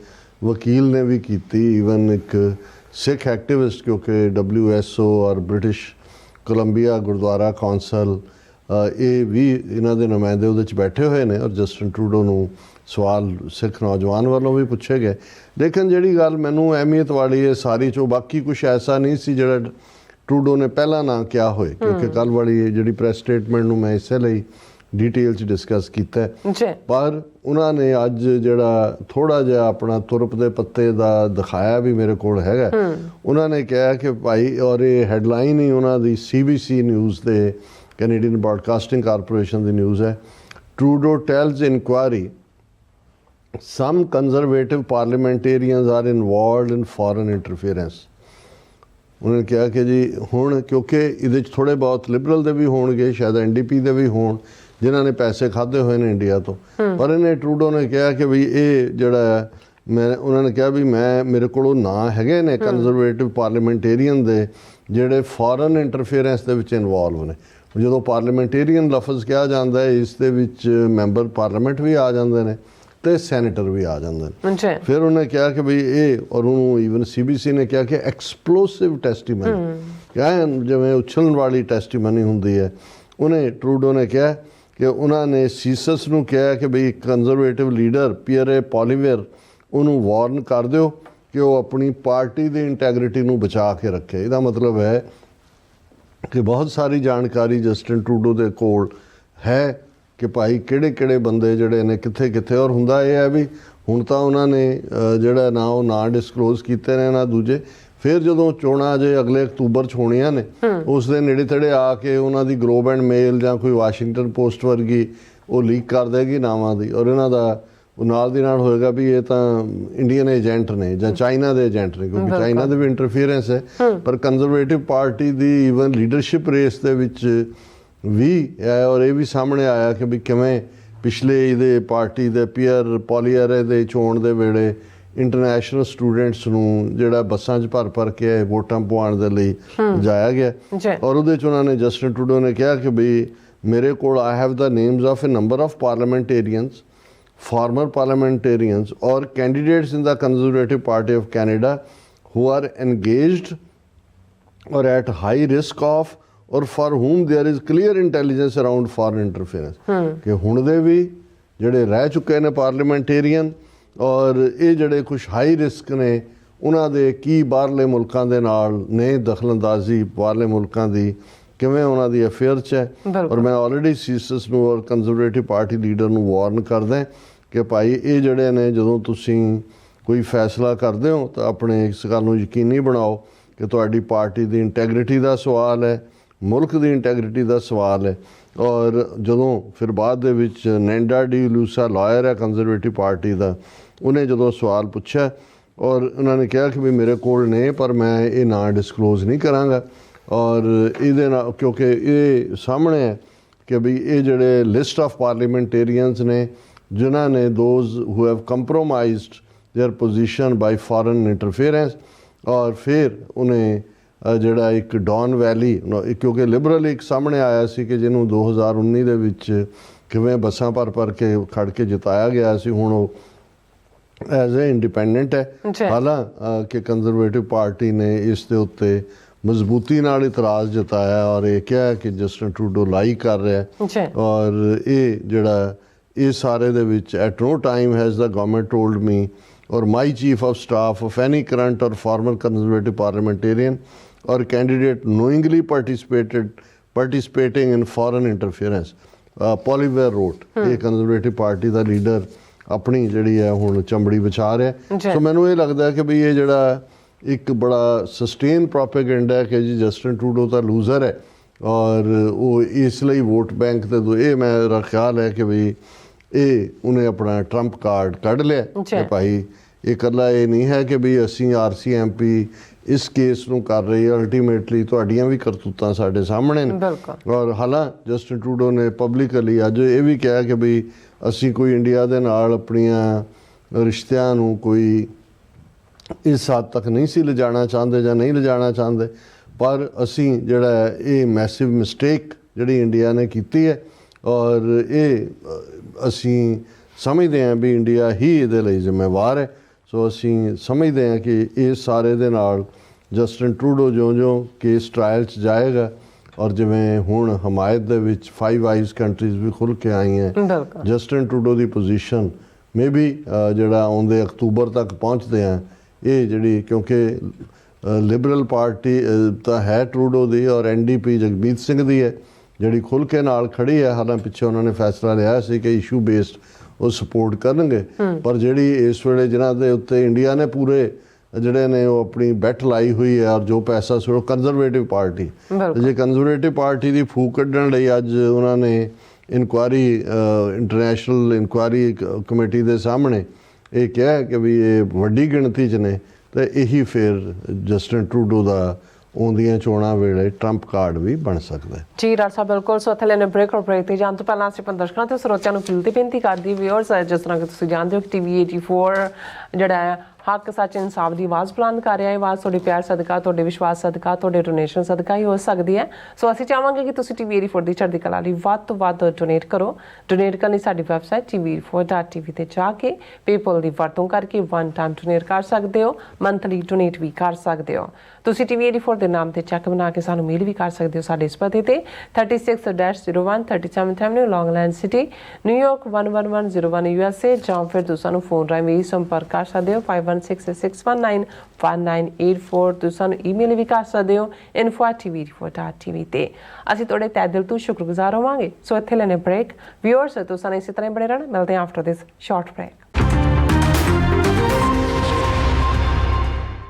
ਵਕੀਲ ਨੇ ਵੀ ਕੀਤੀ, ਈਵਨ ਇੱਕ ਸਿੱਖ ਐਕਟਿਵਿਸਟ, ਕਿਉਂਕਿ WSO ਔਰ ਬ੍ਰਿਟਿਸ਼ ਕੋਲੰਬੀਆ ਗੁਰਦੁਆਰਾ ਕੌਂਸਲ, ਇਹ ਵੀ ਇਹਨਾਂ ਦੇ ਨੁਮਾਇੰਦੇ ਉਹਦੇ 'ਚ ਬੈਠੇ ਹੋਏ ਨੇ। ਔਰ ਜਸਟਿਨ ਟਰੂਡੋ ਨੂੰ ਸਵਾਲ ਸਿੱਖ ਨੌਜਵਾਨ ਵੱਲੋਂ ਵੀ ਪੁੱਛੇ ਗਏ। ਲੇਕਿਨ ਜਿਹੜੀ ਗੱਲ ਮੈਨੂੰ ਅਹਿਮੀਅਤ ਵਾਲੀ ਹੈ ਸਾਰੀ 'ਚੋਂ, ਬਾਕੀ ਕੁਛ ਐਸਾ ਨਹੀਂ ਸੀ ਜਿਹੜਾ ਟਰੂਡੋ ਨੇ ਪਹਿਲਾਂ ਨਾ ਕਿਹਾ ਹੋਏ, ਕਿਉਂਕਿ ਕੱਲ੍ਹ ਵਾਲੀ ਜਿਹੜੀ ਪ੍ਰੈਸ ਸਟੇਟਮੈਂਟ ਨੂੰ ਮੈਂ ਇਸੇ ਲਈ ਡਿਟੇਲ 'ਚ ਡਿਸਕਸ ਕੀਤਾ। ਪਰ ਉਹਨਾਂ ਨੇ ਅੱਜ ਜਿਹੜਾ ਥੋੜ੍ਹਾ ਜਿਹਾ ਆਪਣਾ ਤੁਰਪ ਦੇ ਪੱਤੇ ਦਾ ਦਿਖਾਇਆ ਵੀ ਮੇਰੇ ਕੋਲ ਹੈਗਾ। ਉਹਨਾਂ ਨੇ ਕਿਹਾ ਕਿ ਭਾਈ, ਔਰ ਇਹ ਹੈਡਲਾਈਨ ਹੀ ਉਹਨਾਂ ਦੀ CBC ਨਿਊਜ਼ ਦੇ, ਕੈਨੇਡੀਅਨ ਬ੍ਰੌਡਕਾਸਟਿੰਗ ਕਾਰਪੋਰੇਸ਼ਨ ਦੀ ਨਿਊਜ਼ ਹੈ, Trudeau tells inquiry some conservative parliamentarians are involved in foreign interference। ਉਹਨਾਂ ਨੇ ਕਿਹਾ ਕਿ ਜੀ ਹੁਣ ਕਿਉਂਕਿ ਇਹਦੇ 'ਚ ਥੋੜ੍ਹੇ ਬਹੁਤ ਲਿਬਰਲ ਦੇ ਵੀ ਹੋਣਗੇ, ਸ਼ਾਇਦ NDP ਦੇ ਵੀ ਹੋਣ, ਜਿਨ੍ਹਾਂ ਨੇ ਪੈਸੇ ਖਾਧੇ ਹੋਏ ਨੇ ਇੰਡੀਆ ਤੋਂ। ਪਰ ਇਹਨੇ ਟਰੂਡੋ ਨੇ ਕਿਹਾ ਕਿ ਵੀ ਇਹ ਜਿਹੜਾ ਉਹਨਾਂ ਨੇ ਕਿਹਾ ਵੀ ਮੇਰੇ ਕੋਲੋਂ ਨਾਂ ਹੈਗੇ ਨੇ ਕੰਜ਼ਰਵੇਟਿਵ ਪਾਰਲੀਮੈਂਟੇਰੀਅਨ ਦੇ ਜਿਹੜੇ ਫੋਰਨ ਇੰਟਰਫੇਰੈਂਸ ਦੇ ਵਿੱਚ ਇਨਵੋਲਵ ਨੇ। ਜਦੋਂ ਪਾਰਲੀਮੈਂਟੇਰੀਅਨ ਲਫ਼ਜ਼ ਕਿਹਾ ਜਾਂਦਾ ਹੈ, ਇਸ ਦੇ ਵਿੱਚ ਮੈਂਬਰ ਪਾਰਲੀਮੈਂਟ ਵੀ ਆ ਜਾਂਦੇ ਨੇ ਤੇ ਸੈਨੇਟਰ ਵੀ ਆ ਜਾਂਦੇ ਨੇ। ਫਿਰ ਉਹਨੇ ਕਿਹਾ ਕਿ ਬਈ ਇਹ, ਔਰ ਉਹਨੂੰ ਈਵਨ CBC ਨੇ ਕਿਹਾ ਕਿ ਐਕਸਪਲੋਸਿਵ ਟੈਸਟੀਮਨੀ, ਜਿਵੇਂ ਉਛਲਣ ਵਾਲੀ ਟੈਸਟੀਮਨੀ ਹੁੰਦੀ ਹੈ। ਉਹਨੇ ਟਰੂਡੋ ਨੇ ਕਿਹਾ ਕਿ ਉਹਨਾਂ ਨੇ ਸੀਸਸ ਨੂੰ ਕਿਹਾ ਕਿ ਬਈ ਕੰਜ਼ਰਵੇਟਿਵ ਲੀਡਰ ਪੀਅਰੇ ਪੋਲੀਵੇਅਰ ਉਹਨੂੰ ਵਾਰਨ ਕਰ ਦਿਓ ਕਿ ਉਹ ਆਪਣੀ ਪਾਰਟੀ ਦੀ ਇੰਟੈਗਰਿਟੀ ਨੂੰ ਬਚਾ ਕੇ ਰੱਖੇ। ਇਹਦਾ ਮਤਲਬ ਹੈ ਕਿ ਬਹੁਤ ਸਾਰੀ ਜਾਣਕਾਰੀ ਜਸਟਿਨ ਟਰੂਡੋ ਦੇ ਕੋਲ ਹੈ ਕਿ ਭਾਈ ਕਿਹੜੇ ਬੰਦੇ ਜਿਹੜੇ ਨੇ ਕਿੱਥੇ। ਔਰ ਹੁੰਦਾ ਇਹ ਹੈ ਵੀ ਹੁਣ ਤਾਂ ਉਹਨਾਂ ਨੇ ਜਿਹੜਾ ਉਹ ਨਾਂ ਡਿਸਕਲੋਜ਼ ਕੀਤੇ ਨੇ ਨਾ ਦੂਜੇ। ਫਿਰ ਜਦੋਂ ਚੋਣਾਂ ਜੇ ਅਗਲੇ ਅਕਤੂਬਰ 'ਚ ਹੋਣੀਆਂ ਨੇ, ਉਸ ਦੇ ਨੇੜੇ ਤੇੜੇ ਆ ਕੇ ਉਹਨਾਂ ਦੀ ਗਲੋਬ ਐਂਡ ਮੇਲ ਜਾਂ ਕੋਈ ਵਾਸ਼ਿੰਗਟਨ ਪੋਸਟ ਵਰਗੀ ਉਹ ਲੀਕ ਕਰ ਦੇਗੀ ਨਾਵਾਂ ਦੀ, ਔਰ ਇਹਨਾਂ ਦਾ ਉਹ ਨਾਲ ਦੀ ਨਾਲ ਹੋਏਗਾ ਵੀ ਇਹ ਤਾਂ ਇੰਡੀਅਨ ਏਜੰਟ ਨੇ ਜਾਂ ਚਾਈਨਾ ਦੇ ਏਜੰਟ ਨੇ, ਕਿਉਂਕਿ ਚਾਈਨਾ ਦੇ ਵੀ ਇੰਟਰਫੀਅਰੈਂਸ ਹੈ। ਪਰ ਕੰਜ਼ਰਵੇਟਿਵ ਪਾਰਟੀ ਦੀ ਈਵਨ ਲੀਡਰਸ਼ਿਪ ਰੇਸ ਦੇ ਵਿੱਚ ਵੀ ਹੈ, ਔਰ ਇਹ ਵੀ ਸਾਹਮਣੇ ਆਇਆ ਕਿ ਵੀ ਕਿਵੇਂ ਪਿਛਲੇ ਇਹਦੇ ਪਾਰਟੀ ਦੇ ਪੀਅਰ ਪੋਲੀਅਰ ਦੇ ਚੋਣ ਦੇ ਵੇਲੇ ਇੰਟਰਨੈਸ਼ਨਲ ਸਟੂਡੈਂਟਸ ਨੂੰ ਜਿਹੜਾ ਬੱਸਾਂ 'ਚ ਭਰ ਕੇ ਵੋਟਾਂ ਪਵਾਉਣ ਦੇ ਲਈ ਜਾਇਆ ਗਿਆ। ਔਰ ਉਹਦੇ 'ਚ ਉਹਨਾਂ ਨੇ, ਜਸਟਿਨ ਟਰੂਡੋ ਨੇ ਕਿਹਾ ਕਿ ਵੀ ਮੇਰੇ ਕੋਲ I have the names of a number of parliamentarians, former parliamentarians or candidates in the Conservative Party of Canada who are engaged or at high risk of or for whom there is clear intelligence around foreign interference। ਕਿ ਹੁਣ ਦੇ ਵੀ ਜਿਹੜੇ ਰਹਿ ਚੁੱਕੇ ਨੇ parliamentarian ਔਰ ਇਹ ਜਿਹੜੇ ਕੁਛ ਹਾਈ ਰਿਸਕ ਨੇ ਉਹਨਾਂ ਦੇ ਕੀ ਬਾਹਰਲੇ ਮੁਲਕਾਂ ਦੇ ਨਾਲ ਨੇ ਦਖਲਅੰਦਾਜ਼ੀ ਬਾਹਰਲੇ ਮੁਲਕਾਂ ਦੀ ਕਿਵੇਂ ਉਹਨਾਂ ਦੀ ਅਫੇਅਰ 'ਚ ਹੈ। ਔਰ ਮੈਂ ਆਲਰੇਡੀ ਸੀਸਸ ਨੂੰ ਔਰ ਕੰਜ਼ਰਵੇਟਿਵ ਪਾਰਟੀ ਲੀਡਰ ਨੂੰ ਵਾਰਨ ਕਰਦਾ ਕਿ ਭਾਈ ਇਹ ਜਿਹੜੇ ਨੇ ਜਦੋਂ ਤੁਸੀਂ ਕੋਈ ਫੈਸਲਾ ਕਰਦੇ ਹੋ ਤਾਂ ਆਪਣੇ ਇਸ ਗੱਲ ਨੂੰ ਯਕੀਨੀ ਬਣਾਓ ਕਿ ਤੁਹਾਡੀ ਪਾਰਟੀ ਦੀ ਇੰਟੈਗਰਿਟੀ ਦਾ ਸਵਾਲ ਹੈ, ਮੁਲਕ ਦੀ ਇੰਟੈਗਰਿਟੀ ਦਾ ਸਵਾਲ ਹੈ। ਔਰ ਜਦੋਂ ਫਿਰ ਬਾਅਦ ਦੇ ਵਿੱਚ ਨੈਂਡਾ ਡੀ ਲੂਸਾ ਲਾਇਰ ਹੈ ਕੰਜ਼ਰਵੇਟਿਵ ਪਾਰਟੀ ਦਾ, ਉਹਨੇ ਜਦੋਂ ਸਵਾਲ ਪੁੱਛਿਆ ਔਰ ਉਹਨਾਂ ਨੇ ਕਿਹਾ ਕਿ ਵੀ ਮੇਰੇ ਕੋਲ ਨੇ ਪਰ ਮੈਂ ਇਹ ਨਾਂ ਡਿਸਕਲੋਜ਼ ਨਹੀਂ ਕਰਾਂਗਾ। ਔਰ ਇਹਦੇ ਨਾਲ ਕਿਉਂਕਿ ਇਹ ਸਾਹਮਣੇ ਹੈ ਕਿ ਵੀ ਇਹ ਜਿਹੜੇ ਲਿਸਟ ਆਫ ਪਾਰਲੀਮੈਂਟੇਰੀਅਨਸ ਨੇ ਜਿਨ੍ਹਾਂ ਨੇ those who have compromised their position by foreign interference. और फिर उन्हें ਜਿਹੜਾ ਇੱਕ ਡੌਨ ਵੈਲੀ ਕਿਉਂਕਿ ਲਿਬਰਲ ਇੱਕ ਸਾਹਮਣੇ ਆਇਆ ਸੀ ਕਿ ਜਿਹਨੂੰ 2019 ਦੇ ਵਿੱਚ ਕਿਵੇਂ ਬੱਸਾਂ ਭਰ ਕੇ ਖੜ ਕੇ ਜਿਤਾਇਆ ਗਿਆ ਸੀ, ਹੁਣ ਉਹ ਐਜ਼ ਏ ਇੰਡੀਪੈਂਡੈਂਟ ਹੈ। ਹਾਲਾਂਕਿ ਕੰਜ਼ਰਵੇਟਿਵ ਪਾਰਟੀ ਨੇ ਇਸ ਦੇ ਉੱਤੇ ਮਜ਼ਬੂਤੀ ਨਾਲ ਇਤਰਾਜ਼ ਜਤਾਇਆ ਔਰ ਇਹ ਕਿਹਾ ਕਿ ਜਸਟਿਨ ਟਰੂਡੋ ਲਾਈ ਕਰ ਰਿਹਾ। ਔਰ ਇਹ ਜਿਹੜਾ ਇਹ ਸਾਰੇ ਦੇ ਵਿੱਚ at no time has the government told me or my chief of staff of any current or former conservative parliamentarian or candidate knowingly participating in foreign interference। Poilievre wrote ਇਹ ਕੰਜ਼ਰਵੇਟਿਵ ਪਾਰਟੀ ਦਾ leader ਆਪਣੀ ਜਿਹੜੀ ਹੈ ਹੁਣ ਚਮੜੀ ਵਿਛਾ ਰਿਹਾ। ਸੋ ਮੈਨੂੰ ਇਹ ਲੱਗਦਾ ਕਿ ਵੀ ਇਹ ਜਿਹੜਾ ਇੱਕ ਬੜਾ ਸਸਟੇਨ ਪ੍ਰੋਪੇਗੈਂਡਾ ਹੈ ਕਿ ਜੀ ਜਸਟਿਨ ਟਰੂਡੋ ਤਾਂ ਲੂਜ਼ਰ ਹੈ ਔਰ ਉਹ ਇਸ ਲਈ ਵੋਟ ਬੈਂਕ ਤੇ ਇਹ ਮੇਰਾ ਖਿਆਲ ਹੈ ਕਿ ਵੀ ਇਹ ਉਹਨੇ ਆਪਣਾ ਟਰੰਪ ਕਾਰਡ ਕੱਢ ਲਿਆ ਕਿ ਭਾਈ ਇਹ ਇਕੱਲਾ ਇਹ ਨਹੀਂ ਹੈ ਕਿ ਵੀ ਅਸੀਂ RCMP ਇਸ ਕੇਸ ਨੂੰ ਕਰ ਰਹੀ ਹੈ, ਅਲਟੀਮੇਟਲੀ ਤੁਹਾਡੀਆਂ ਵੀ ਕਰਤੂਤਾਂ ਸਾਡੇ ਸਾਹਮਣੇ ਨੇ। ਔਰ ਹਾਲਾਂ ਜਸਟਿਨ ਟਰੂਡੋ ਨੇ ਪਬਲਿਕਲੀ ਅੱਜ ਇਹ ਵੀ ਕਿਹਾ ਕਿ ਵੀ ਅਸੀਂ ਕੋਈ ਇੰਡੀਆ ਦੇ ਨਾਲ ਆਪਣੀਆਂ ਰਿਸ਼ਤਿਆਂ ਨੂੰ ਕੋਈ ਇਸ ਹੱਦ ਤੱਕ ਨਹੀਂ ਸੀ ਲਿਜਾਣਾ ਚਾਹੁੰਦੇ ਜਾਂ ਨਹੀਂ ਲਿਜਾਣਾ ਚਾਹੁੰਦੇ, ਪਰ ਅਸੀਂ ਜਿਹੜਾ ਇਹ ਮੈਸਿਵ ਮਿਸਟੇਕ ਜਿਹੜੀ ਇੰਡੀਆ ਨੇ ਕੀਤੀ ਹੈ ਔਰ ਇਹ ਅਸੀਂ ਸਮਝਦੇ ਹਾਂ ਵੀ ਇੰਡੀਆ ਹੀ ਇਹਦੇ ਲਈ ਜ਼ਿੰਮੇਵਾਰ ਹੈ। ਸੋ ਅਸੀਂ ਸਮਝਦੇ ਹਾਂ ਕਿ ਇਸ ਸਾਰੇ ਦੇ ਨਾਲ ਜਸਟਿਨ ਟਰੂਡੋ ਜਿਉਂ ਕੇਸ ਟਰਾਇਲ 'ਚ ਜਾਏਗਾ ਔਰ ਜਿਵੇਂ ਹੁਣ ਹਮਾਇਤ ਦੇ ਵਿੱਚ 5 ਆਈਜ਼ ਕੰਟਰੀਜ਼ ਵੀ ਖੁੱਲ੍ਹ ਕੇ ਆਈਆਂ, Justin Trudeau the position may be ਜਿਹੜਾ ਆਉਂਦੇ ਅਕਤੂਬਰ ਤੱਕ ਪਹੁੰਚਦੇ ਆ ਇਹ ਜਿਹੜੀ ਕਿਉਂਕਿ ਲਿਬਰਲ ਪਾਰਟੀ ਤਾਂ ਹੈ ਟਰੂਡੋ ਦੀ ਔਰ NDP ਜਗਮੀਤ ਸਿੰਘ ਦੀ ਹੈ ਜਿਹੜੀ ਖੁੱਲ੍ਹ ਕੇ ਨਾਲ ਖੜੀ ਹੈ। ਹਾਲਾਂ ਪਿੱਛੇ ਉਹਨਾਂ ਨੇ ਫੈਸਲਾ ਲਿਆ ਸੀ ਕਿ ਇਸ਼ੂ ਬੇਸਡ ਉਹ ਸਪੋਰਟ ਕਰਨਗੇ, ਪਰ ਜਿਹੜੀ ਇਸ ਵੇਲੇ ਜਿਨ੍ਹਾਂ ਦੇ ਉੱਤੇ ਇੰਡੀਆ ਨੇ ਪੂਰੇ ਜਿਹੜੇ ਨੇ ਉਹ ਆਪਣੀ ਬੈਠ ਲਾਈ ਹੋਈ ਹੈ ਔਰ ਜੋ ਪੈਸਾ ਸੋ ਕੰਜ਼ਰਵੇਟਿਵ ਪਾਰਟੀ, ਜੇ ਕੰਜ਼ਰਵੇਟਿਵ ਪਾਰਟੀ ਦੀ ਫੂਕ ਕੱਢਣ ਲਈ ਅੱਜ ਉਹਨਾਂ ਨੇ ਇਨਕੁਆਇਰੀ ਇੰਟਰਨੈਸ਼ਨਲ ਇਨਕੁਆਇਰੀ ਕਮੇਟੀ ਦੇ ਸਾਹਮਣੇ ਇਹ ਕਿਹਾ ਕਿ ਵੀ ਇਹ ਵੱਡੀ ਗਿਣਤੀ 'ਚ ਨੇ ਤਾਂ ਇਹੀ ਫਿਰ ਜਸਟਿਨ ਟਰੂਡੋ ਦਾ ਆਉਂਦੀਆਂ ਚੋਣਾਂ ਵੇਲੇ ਟਰੰਪ ਕਾਰਡ ਵੀ ਬਣ ਸਕਦਾ ਹੈ। ਜੀ ਰਾਜ ਸਾਹਿਬ ਬਿਲਕੁਲ। ਸੋ ਇੱਥੇ ਲੈਣੇ ਬ੍ਰੇਕ ਔਰ ਬ੍ਰੇਕ ਤੇ ਜਾਣ ਤੋਂ ਪਹਿਲਾਂ ਅਸੀਂ ਆਪਣੇ ਦਰਸ਼ਕਾਂ ਤੇ ਸਰੋਤਿਆਂ ਨੂੰ ਅਪੀਲ ਤੇ ਬੇਨਤੀ ਕਰਦੀ ਵਿਊਅਰਸ, ਜਿਸ ਤਰ੍ਹਾਂ ਕਿ ਤੁਸੀਂ ਜਾਣਦੇ ਹੋ ਕਿ TV 84 ਜਿਹੜਾ ਹੈ ਹੱਕ ਸੱਚ ਇਨਸਾਫ ਦੀ ਆਵਾਜ਼ ਬੁਲੰਦ ਕਰ ਰਿਹਾ ਹੈ। ਆਵਾਜ਼ ਤੁਹਾਡੇ ਪਿਆਰ ਸਦਕਾ, ਤੁਹਾਡੇ ਵਿਸ਼ਵਾਸ ਸਦਕਾ, ਤੁਹਾਡੇ ਡੋਨੇਸ਼ਨ ਸਦਕਾ ਹੀ ਹੋ ਸਕਦੀ ਹੈ। ਸੋ ਅਸੀਂ ਚਾਹਾਂਗੇ ਕਿ ਤੁਸੀਂ TV 84 ਦੀ ਚੜ੍ਹਦੀ ਕਲਾ ਲਈ ਵੱਧ ਤੋਂ ਵੱਧ ਡੋਨੇਟ ਕਰੋ। ਡੋਨੇਟ ਕਰਨ ਲਈ ਸਾਡੀ ਵੈਬਸਾਈਟ tv84.tv ਤੇ ਜਾ ਕੇ ਪੇਪਲ ਦੀ ਵਰਤੋਂ ਕਰਕੇ 1 ਟਾਈਮ ਡੋਨੇਟ ਕਰ ਸਕਦੇ ਹੋ, ਮੰਥਲੀ ਡੋਨੇਟ ਵੀ ਕਰ ਸਕਦੇ ਹੋ। ਤੁਸੀਂ TV 84 ਦੇ ਨਾਮ ਤੇ ਚੈੱਕ ਬਣਾ ਕੇ ਸਾਨੂੰ ਮੇਲ ਵੀ ਕਰ ਸਕਦੇ ਹੋ ਸਾਡੇ ਇਸ ਪਤੇ ਤੇ 36-01 37th Avenue, Long Island City, New York 11101 USA, ਜਾਂ ਫਿਰ ਤੁਸੀਂ ਸਾਨੂੰ ਫੋਨ ਰਾਹੀਂ ਵੀ ਸੰਪਰਕ ਕਰ ਸਕਦੇ ਹੋ 5166191984। ਤੁਸੀਂ ਸਾਨੂੰ ਈਮੇਲ ਵੀ ਕਰ ਸਕਦੇ ਹੋ info@tv84.tv ਤੇ। ਅਸੀਂ ਤੁਹਾਡੇ ਤਹਿ ਦਿਲ ਤੋਂ ਸ਼ੁਕਰਗੁਜ਼ਾਰ ਹੋਵਾਂਗੇ। ਸੋ ਇੱਥੇ ਲੈਣੇ ਬ੍ਰੇਕ। ਵਿਊਅਰਸ ਤੁਸੀਂ ਸਾਨੂੰ ਇਸੇ ਤਰ੍ਹਾਂ ਬਣੇ ਰਹਿਣਾ। ਮਿਲਦੇ ਹਾਂ ਆਫਟਰ ਦਿਸ ਸ਼ਾਰਟ ਬ੍ਰੇਕ।